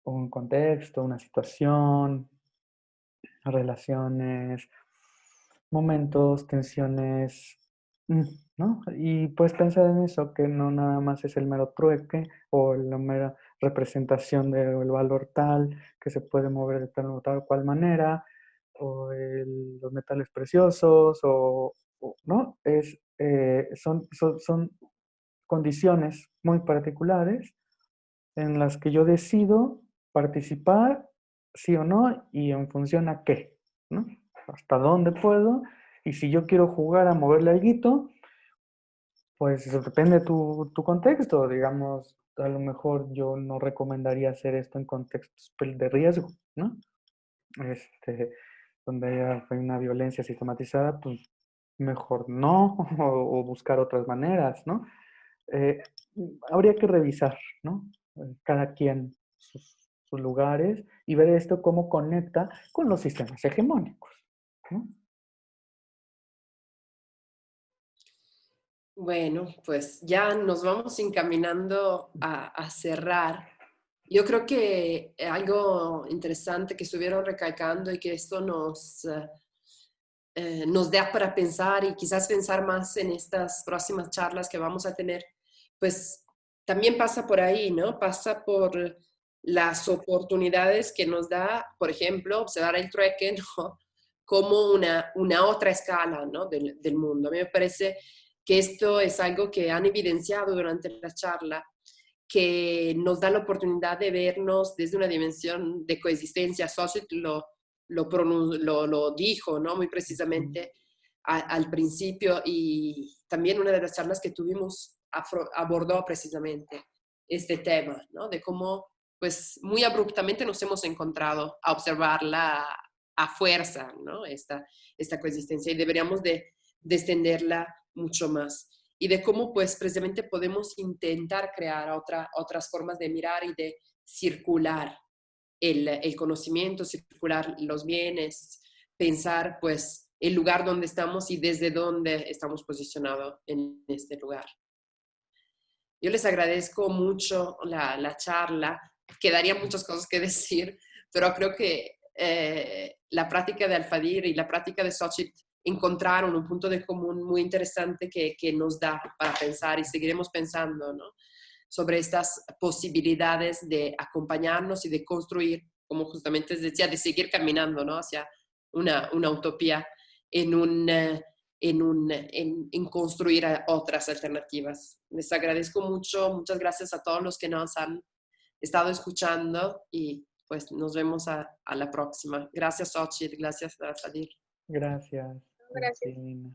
Speaker 3: Un contexto, una situación, relaciones, momentos, tensiones, ¿no? Y puedes pensar en eso, que no nada más es el mero trueque o la mera representación del valor tal, que se puede mover de tal o tal cual manera, o los metales preciosos, ¿no? Son condiciones muy particulares en las que yo decido participar, sí o no, y en función a qué, ¿no? Hasta dónde puedo, y si yo quiero jugar a moverle alguito, pues depende de tu contexto, digamos, a lo mejor yo no recomendaría hacer esto en contextos de riesgo, ¿no? donde haya una violencia sistematizada, pues mejor no, o buscar otras maneras, ¿no? Eh, Habría que revisar, ¿no? Cada quien sus lugares y ver esto cómo conecta con los sistemas hegemónicos, ¿no?
Speaker 1: Bueno, pues ya nos vamos encaminando a cerrar. Yo creo que algo interesante que estuvieron recalcando y que esto nos da para pensar y quizás pensar más en estas próximas charlas que vamos a tener, pues también pasa por ahí, ¿no? Pasa por las oportunidades que nos da, por ejemplo, observar el trueque, ¿no? Como una otra escala, ¿no? Del mundo. A mí me parece que esto es algo que han evidenciado durante la charla, que nos da la oportunidad de vernos desde una dimensión de coexistencia. Sochit lo dijo, ¿no? Muy precisamente al principio, y también una de las charlas que tuvimos abordó precisamente este tema, ¿no? De cómo, pues, muy abruptamente nos hemos encontrado a observarla a fuerza, ¿no? Esta coexistencia, y deberíamos de extenderla mucho más. Y de cómo, pues, precisamente podemos intentar crear otras formas de mirar y de circular el conocimiento, circular los bienes, pensar, pues, el lugar donde estamos y desde dónde estamos posicionados en este lugar. Yo les agradezco mucho la charla. Quedarían muchas cosas que decir, pero creo que la práctica de Al-Fadil y la práctica de Xochitl encontraron un punto de común muy interesante que nos da para pensar, y seguiremos pensando, ¿no? Sobre estas posibilidades de acompañarnos y de construir, como justamente decía, de seguir caminando, ¿no? Hacia una utopía en construir otras alternativas. Les agradezco mucho, muchas gracias a todos los que nos han estado escuchando, y pues nos vemos a la próxima. Gracias, Xochitl, gracias, Sadir.
Speaker 3: Gracias.
Speaker 2: Gracias.
Speaker 3: Cristina.